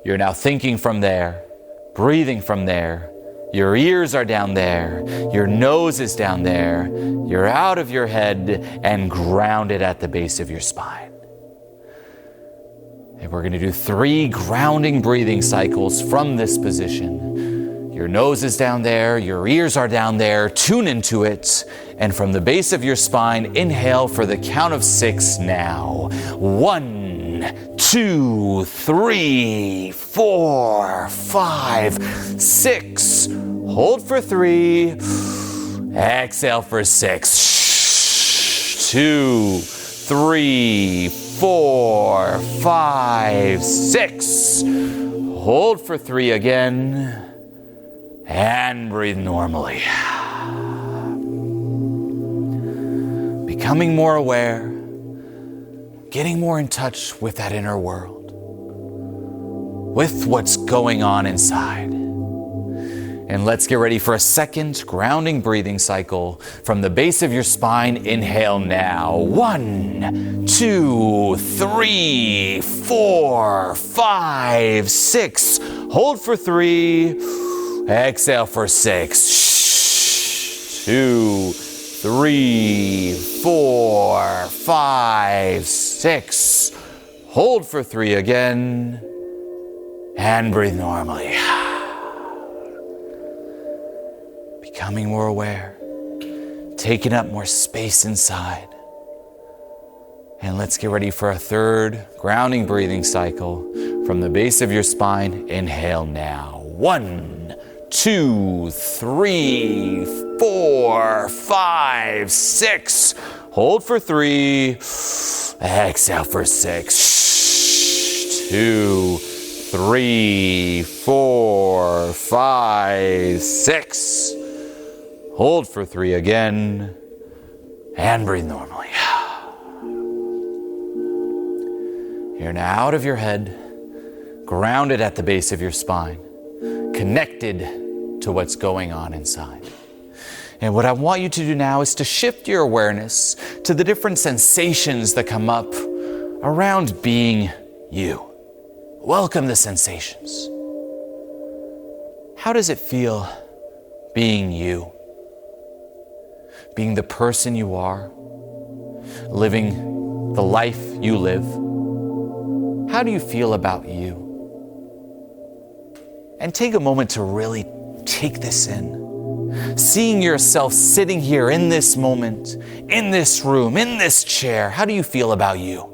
Speaker 1: You're now thinking from there, breathing from there. Your ears are down there. Your nose is down there. You're out of your head and grounded at the base of your spine. And we're going to do 3 grounding breathing cycles from this position. Your nose is down there. Your ears are down there. Tune into it. And from the base of your spine, inhale for the count of 6 now. 1, 2, 3, 4, 5, 6. Hold for 3. Exhale for 6. 2, 3, 4, 5, 6. Hold for 3 again. And breathe normally. Becoming more aware, getting more in touch with that inner world, with what's going on inside. And let's get ready for a second grounding breathing cycle from the base of your spine. Inhale now. 1, 2, 3, 4, 5, 6. Hold for 3. Exhale for 6. 2, 3, 4, 5, 6. Hold for 3 again. And breathe normally. Becoming more aware. Taking up more space inside. And let's get ready for a third grounding breathing cycle from the base of your spine. Inhale now. 1, 2, 3, 4, 5, 6. Hold for 3. Exhale for 6. 2, 3, 4, 5, 6. Hold for 3 again. And breathe normally. You're now out of your head, grounded at the base of your spine, connected to what's going on inside. And what I want you to do now is to shift your awareness to the different sensations that come up around being you. Welcome the sensations. How does it feel being you? Being the person you are, living the life you live. How do you feel about you? And take a moment to really take this in. Seeing yourself sitting here in this moment, in this room, in this chair, how do you feel about you?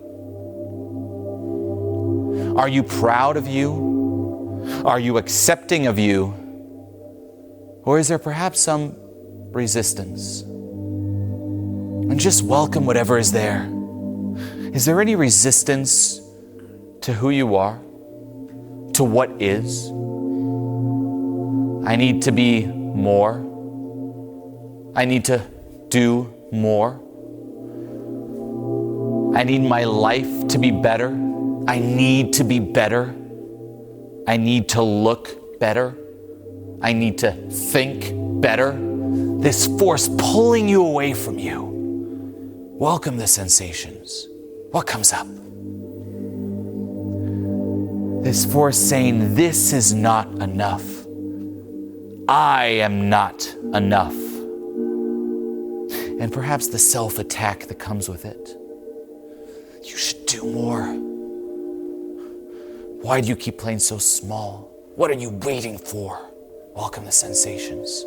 Speaker 1: Are you proud of you? Are you accepting of you? Or is there perhaps some resistance? And just welcome whatever is there. Is there any resistance to who you are? To what is? I need to be more. I need to do more. I need my life to be better. I need to be better. I need to look better. I need to think better. This force pulling you away from you. Welcome the sensations. What comes up? This force saying, this is not enough. I am not enough. And perhaps the self-attack that comes with it. You should do more. Why do you keep playing so small? What are you waiting for? Welcome the sensations.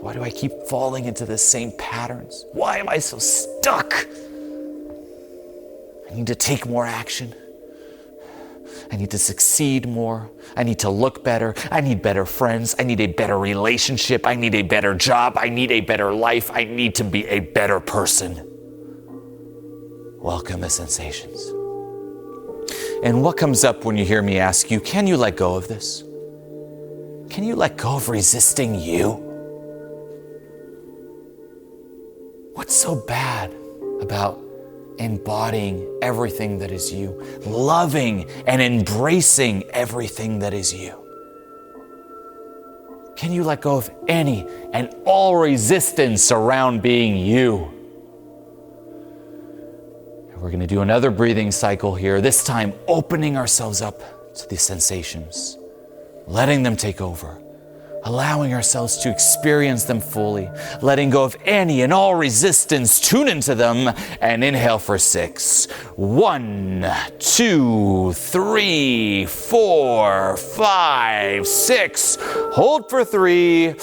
Speaker 1: Why do I keep falling into the same patterns? Why am I so stuck? I need to take more action. I need to succeed more. I need to look better. I need better friends. I need a better relationship. I need a better job. I need a better life. I need to be a better person. Welcome the sensations. And what comes up when you hear me ask you, can you let go of this? Can you let go of resisting you? What's so bad about embodying everything that is you, loving and embracing everything that is you? Can you let go of any and all resistance around being you? And we're going to do another breathing cycle here, this time opening ourselves up to these sensations, letting them take over, allowing ourselves to experience them fully, letting go of any and all resistance, tune into them, and inhale for 6. 1, 2, 3, 4, 5, 6. Hold for 3.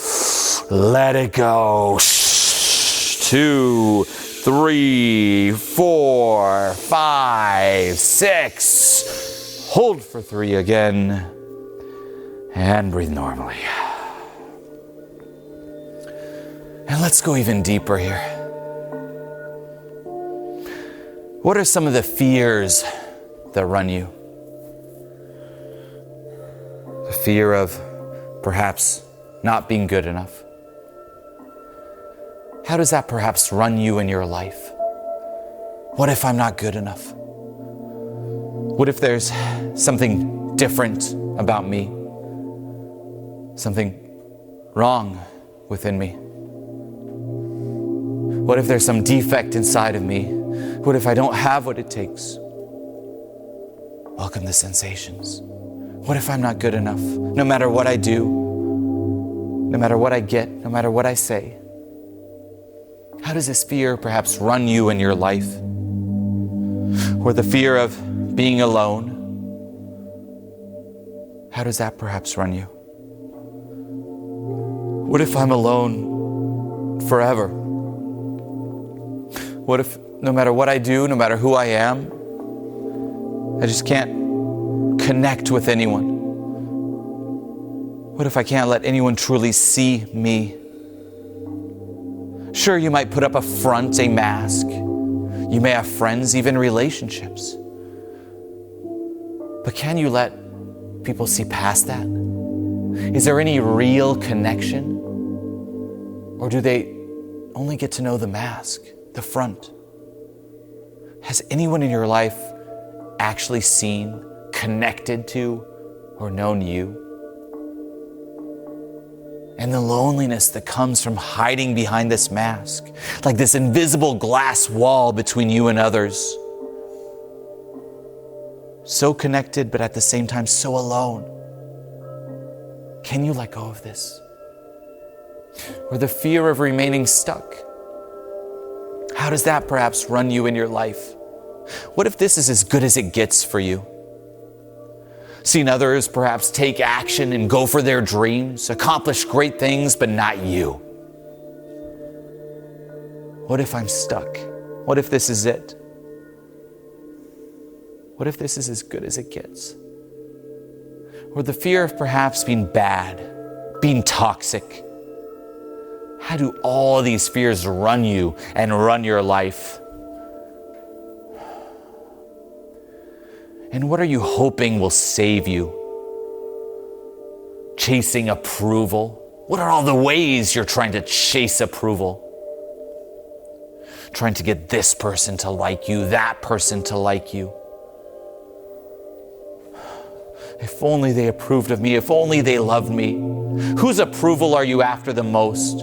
Speaker 1: Let it go. 2, 3, 4, 5, 6. Hold for 3 again. And breathe normally. And let's go even deeper here. What are some of the fears that run you? The fear of perhaps not being good enough. How does that perhaps run you in your life? What if I'm not good enough? What if there's something different about me? Something wrong within me? What if there's some defect inside of me? What if I don't have what it takes? Welcome the sensations. What if I'm not good enough? No matter what I do, no matter what I get, no matter what I say. How does this fear perhaps run you in your life? Or the fear of being alone? How does that perhaps run you? What if I'm alone forever? What if no matter what I do, no matter who I am, I just can't connect with anyone? What if I can't let anyone truly see me? Sure, you might put up a front, a mask. You may have friends, even relationships. But can you let people see past that? Is there any real connection? Or do they only get to know the mask, the front? Has anyone in your life actually seen, connected to, or known you? And the loneliness that comes from hiding behind this mask, like this invisible glass wall between you and others. So connected, but at the same time so alone. Can you let go of this? Or the fear of remaining stuck? How does that perhaps run you in your life? What if this is as good as it gets for you? Seen others perhaps take action and go for their dreams, accomplish great things, but not you. What if I'm stuck? What if this is it? What if this is as good as it gets? Or the fear of perhaps being bad, being toxic. How do all these fears run you and run your life? And what are you hoping will save you? Chasing approval? What are all the ways you're trying to chase approval? Trying to get this person to like you, that person to like you. If only they approved of me, if only they loved me. Whose approval are you after the most?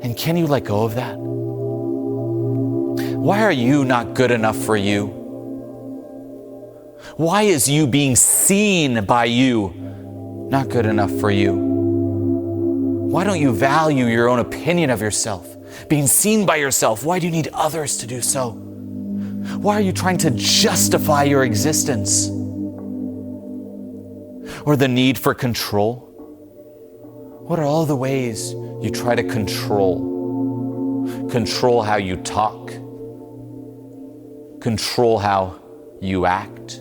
Speaker 1: And can you let go of that? Why are you not good enough for you? Why is you being seen by you not good enough for you? Why don't you value your own opinion of yourself? Being seen by yourself, why do you need others to do so? Why are you trying to justify your existence? Or the need for control? What are all the ways you try to control? Control how you talk. Control how you act.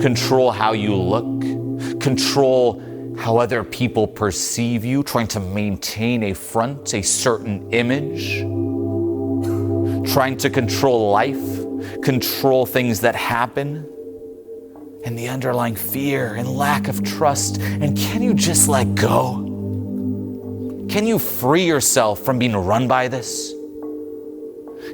Speaker 1: Control how you look. Control how other people perceive you, trying to maintain a front, a certain image. Trying to control life, control things that happen, and the underlying fear and lack of trust. And can you just let go? Can you free yourself from being run by this?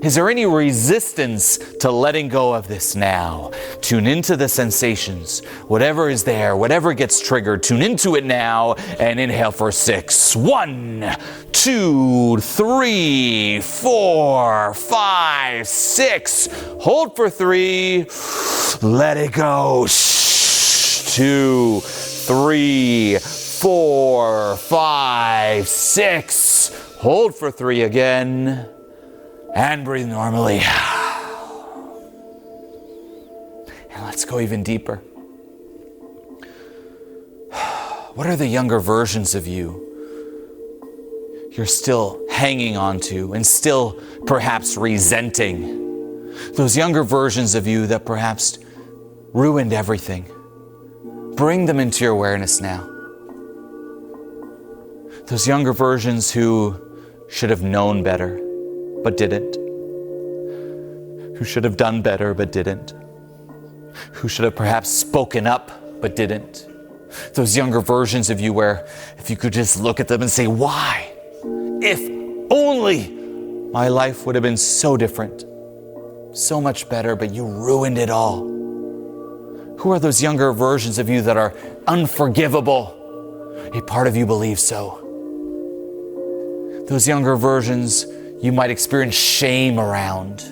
Speaker 1: Is there any resistance to letting go of this now? Tune into the sensations. Whatever is there, whatever gets triggered, tune into it now and inhale for 6. 1, 2, 3, 4, 5, 6. Hold for 3. Let it go. 2, 3, 4, 5, 6. Hold for 3 again. And breathe normally. And let's go even deeper. What are the younger versions of you you're still hanging on to and still perhaps resenting? Those younger versions of you that perhaps ruined everything. Bring them into your awareness now. Those younger versions who should have known better, but didn't. Who should have done better, but didn't. Who should have perhaps spoken up, but didn't. Those younger versions of you where if you could just look at them and say, why? If only my life would have been so different, so much better, but you ruined it all. Who are those younger versions of you that are unforgivable? A part of you believes so. Those younger versions you might experience shame around.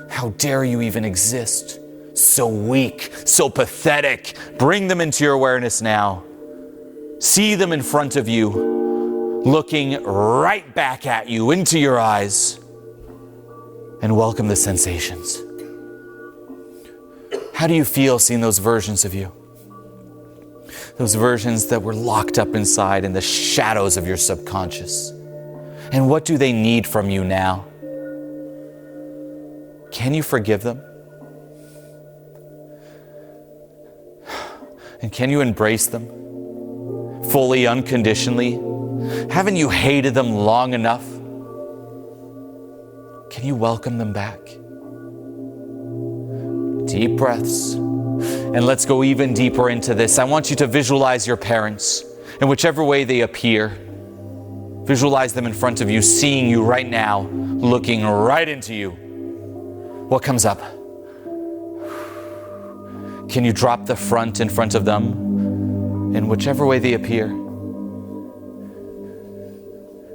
Speaker 1: How dare you even exist? So weak, so pathetic. Bring them into your awareness now. See them in front of you, looking right back at you into your eyes, and welcome the sensations. How do you feel seeing those versions of you? Those versions that were locked up inside in the shadows of your subconscious. And what do they need from you now? Can you forgive them? And can you embrace them fully, unconditionally? Haven't you hated them long enough? Can you welcome them back? Deep breaths. And let's go even deeper into this. I want you to visualize your parents in whichever way they appear. Visualize them in front of you, seeing you right now, looking right into you. What comes up? Can you drop the front in front of them in whichever way they appear?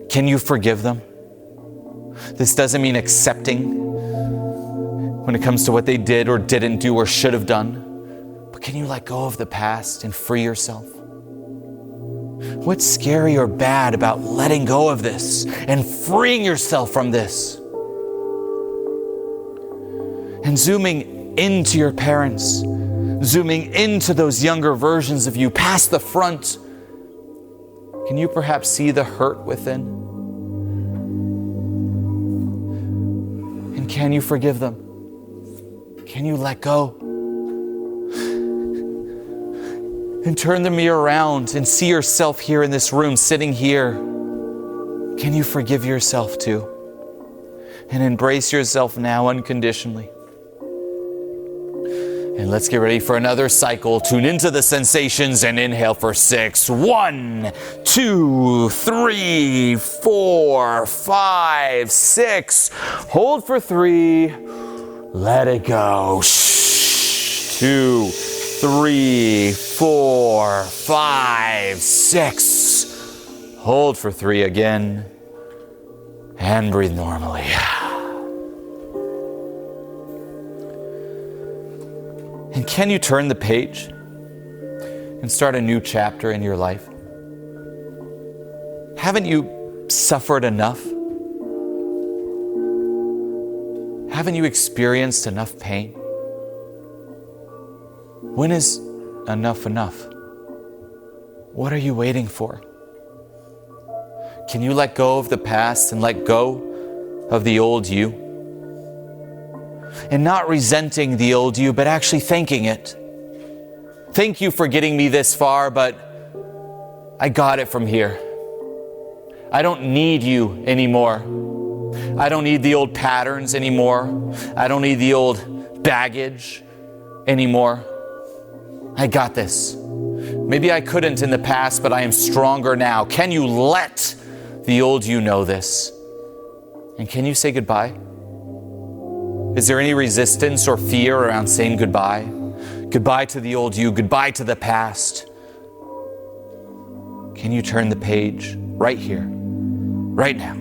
Speaker 1: Can you forgive them? This doesn't mean accepting when it comes to what they did or didn't do or should have done. But can you let go of the past and free yourself? What's scary or bad about letting go of this and freeing yourself from this? And zooming into your parents, zooming into those younger versions of you, past the front, can you perhaps see the hurt within? And can you forgive them? Can you let go? And turn the mirror around and see yourself here in this room, sitting here. Can you forgive yourself too? And embrace yourself now unconditionally. And let's get ready for another cycle. Tune into the sensations and inhale for 6. 1, 2, 3, 4, 5, 6. Hold for 3. Let it go. 2, 3, 4, 5, 6. Hold for 3 again. And breathe normally. And can you turn the page and start a new chapter in your life? Haven't you suffered enough? Haven't you experienced enough pain? When is enough enough? What are you waiting for? Can you let go of the past and let go of the old you? And not resenting the old you, but actually thanking it. Thank you for getting me this far, but I got it from here. I don't need you anymore. I don't need the old patterns anymore. I don't need the old baggage anymore. I got this. Maybe I couldn't in the past, but I am stronger now. Can you let the old you know this? And can you say goodbye? Is there any resistance or fear around saying goodbye? Goodbye to the old you, goodbye to the past. Can you turn the page right here, right now?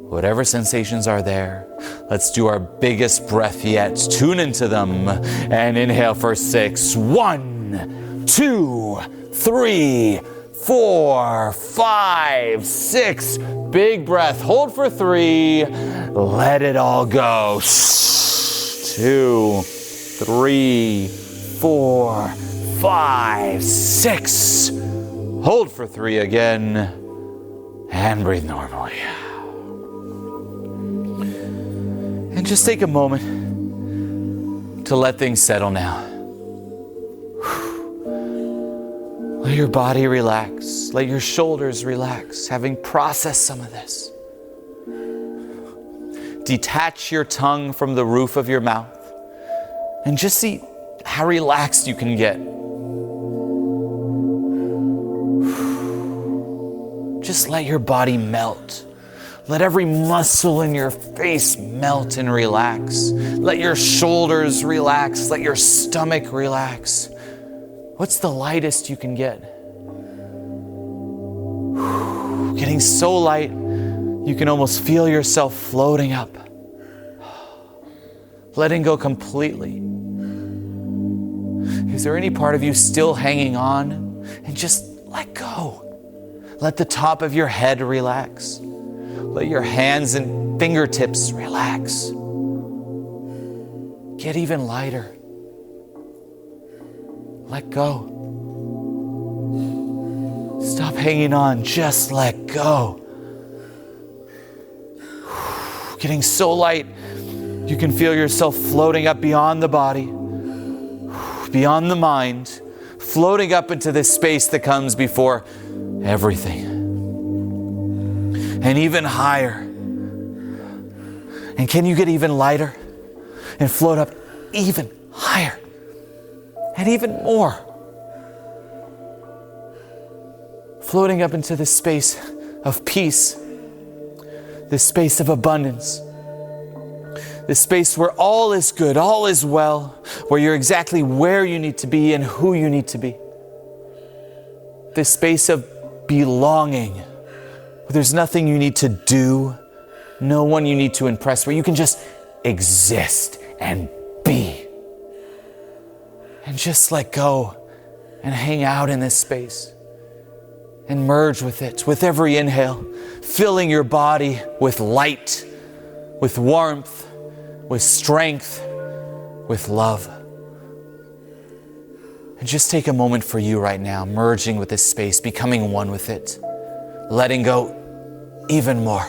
Speaker 1: Whatever sensations are there, let's do our biggest breath yet. Tune into them and inhale for 6. 1, 2, 3, 4, 5, 6. Big breath. Hold for 3. Let it all go. 2, 3, 4, 5, 6. Hold for 3 again. And breathe normally. And just take a moment to let things settle now. Let your body relax. Let your shoulders relax, having processed some of this. Detach your tongue from the roof of your mouth and just see how relaxed you can get. Just let your body melt. Let every muscle in your face melt and relax. Let your shoulders relax. Let your stomach relax. What's the lightest you can get? Getting so light, you can almost feel yourself floating up. Letting go completely. Is there any part of you still hanging on? And just let go. Let the top of your head relax. Let your hands and fingertips relax. Get even lighter. Let go. Stop hanging on. Just let go. Getting so light, you can feel yourself floating up beyond the body, beyond the mind, floating up into this space that comes before everything. And even higher, And can you get even lighter and float up even higher and even more? Floating up into this space of peace, this space of abundance, this space where all is good, all is well, where you're exactly where you need to be and who you need to be. This space of belonging, where there's nothing you need to do, no one you need to impress, where you can just exist and be. And just let go and hang out in this space and merge with it with every inhale, filling your body with light, with warmth, with strength, with love. And just take a moment for you right now, merging with this space, becoming one with it, letting go even more.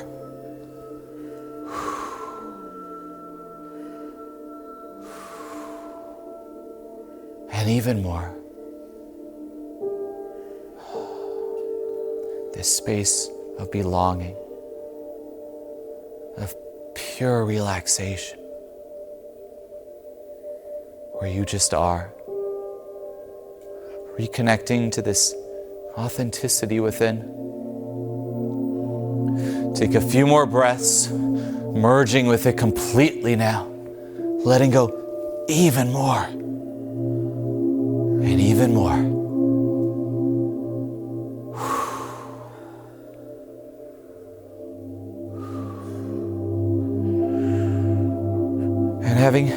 Speaker 1: And even more. This space of belonging, of pure relaxation, where you just are, reconnecting to this authenticity within. Take a few more breaths, merging with it completely now, letting go even more and even more. And having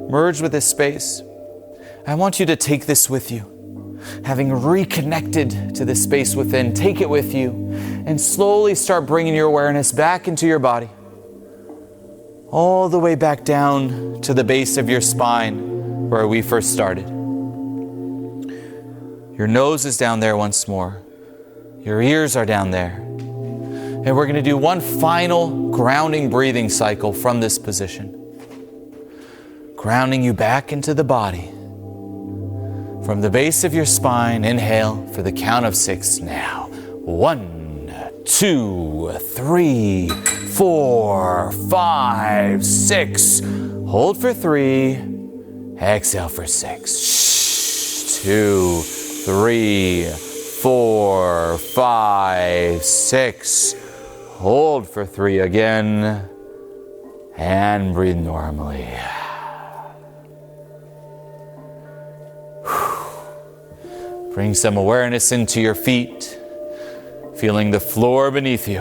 Speaker 1: merged with this space, I want you to take this with you. Having reconnected to this space within, take it with you and slowly start bringing your awareness back into your body. All the way back down to the base of your spine where we first started. Your nose is down there once more. Your ears are down there. And we're going to do one final grounding breathing cycle from this position. Grounding you back into the body. From the base of your spine, inhale for the count of 6 now. 1, 2, 3, 4, 5, 6. Hold for 3. Exhale for 6. 2, 3, 4, 5, 6. Hold for 3 again. And breathe normally. Bring some awareness into your feet, feeling the floor beneath you.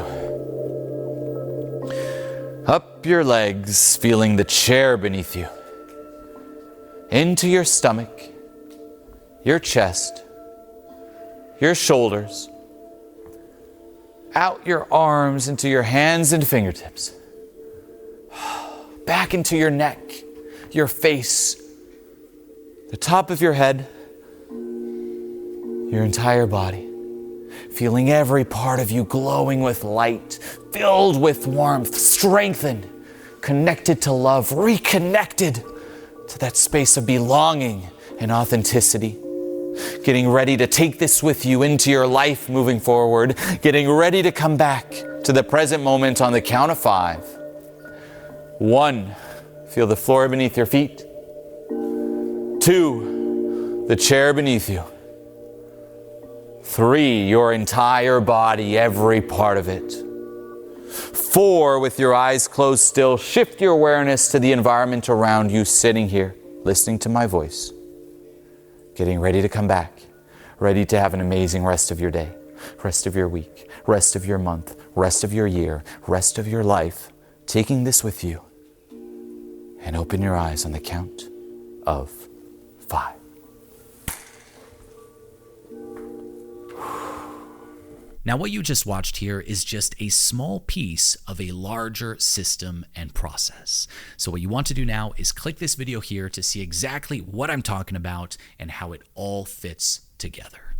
Speaker 1: Up your legs, feeling the chair beneath you. Into your stomach, your chest, your shoulders. Out your arms into your hands and fingertips. Back into your neck, your face, the top of your head, your entire body, feeling every part of you glowing with light, filled with warmth, strengthened, connected to love, reconnected to that space of belonging and authenticity. Getting ready to take this with you into your life moving forward, getting ready to come back to the present moment on the count of 5. 1, feel the floor beneath your feet. 2, the chair beneath you. 3, your entire body, every part of it. 4, with your eyes closed still, shift your awareness to the environment around you, sitting here, listening to my voice. Getting ready to come back, ready to have an amazing rest of your day, rest of your week, rest of your month, rest of your year, rest of your life. Taking this with you. And open your eyes on the count of 5.
Speaker 4: Now, what you just watched here is just a small piece of a larger system and process. So what you want to do now is click this video here to see exactly what I'm talking about and how it all fits together.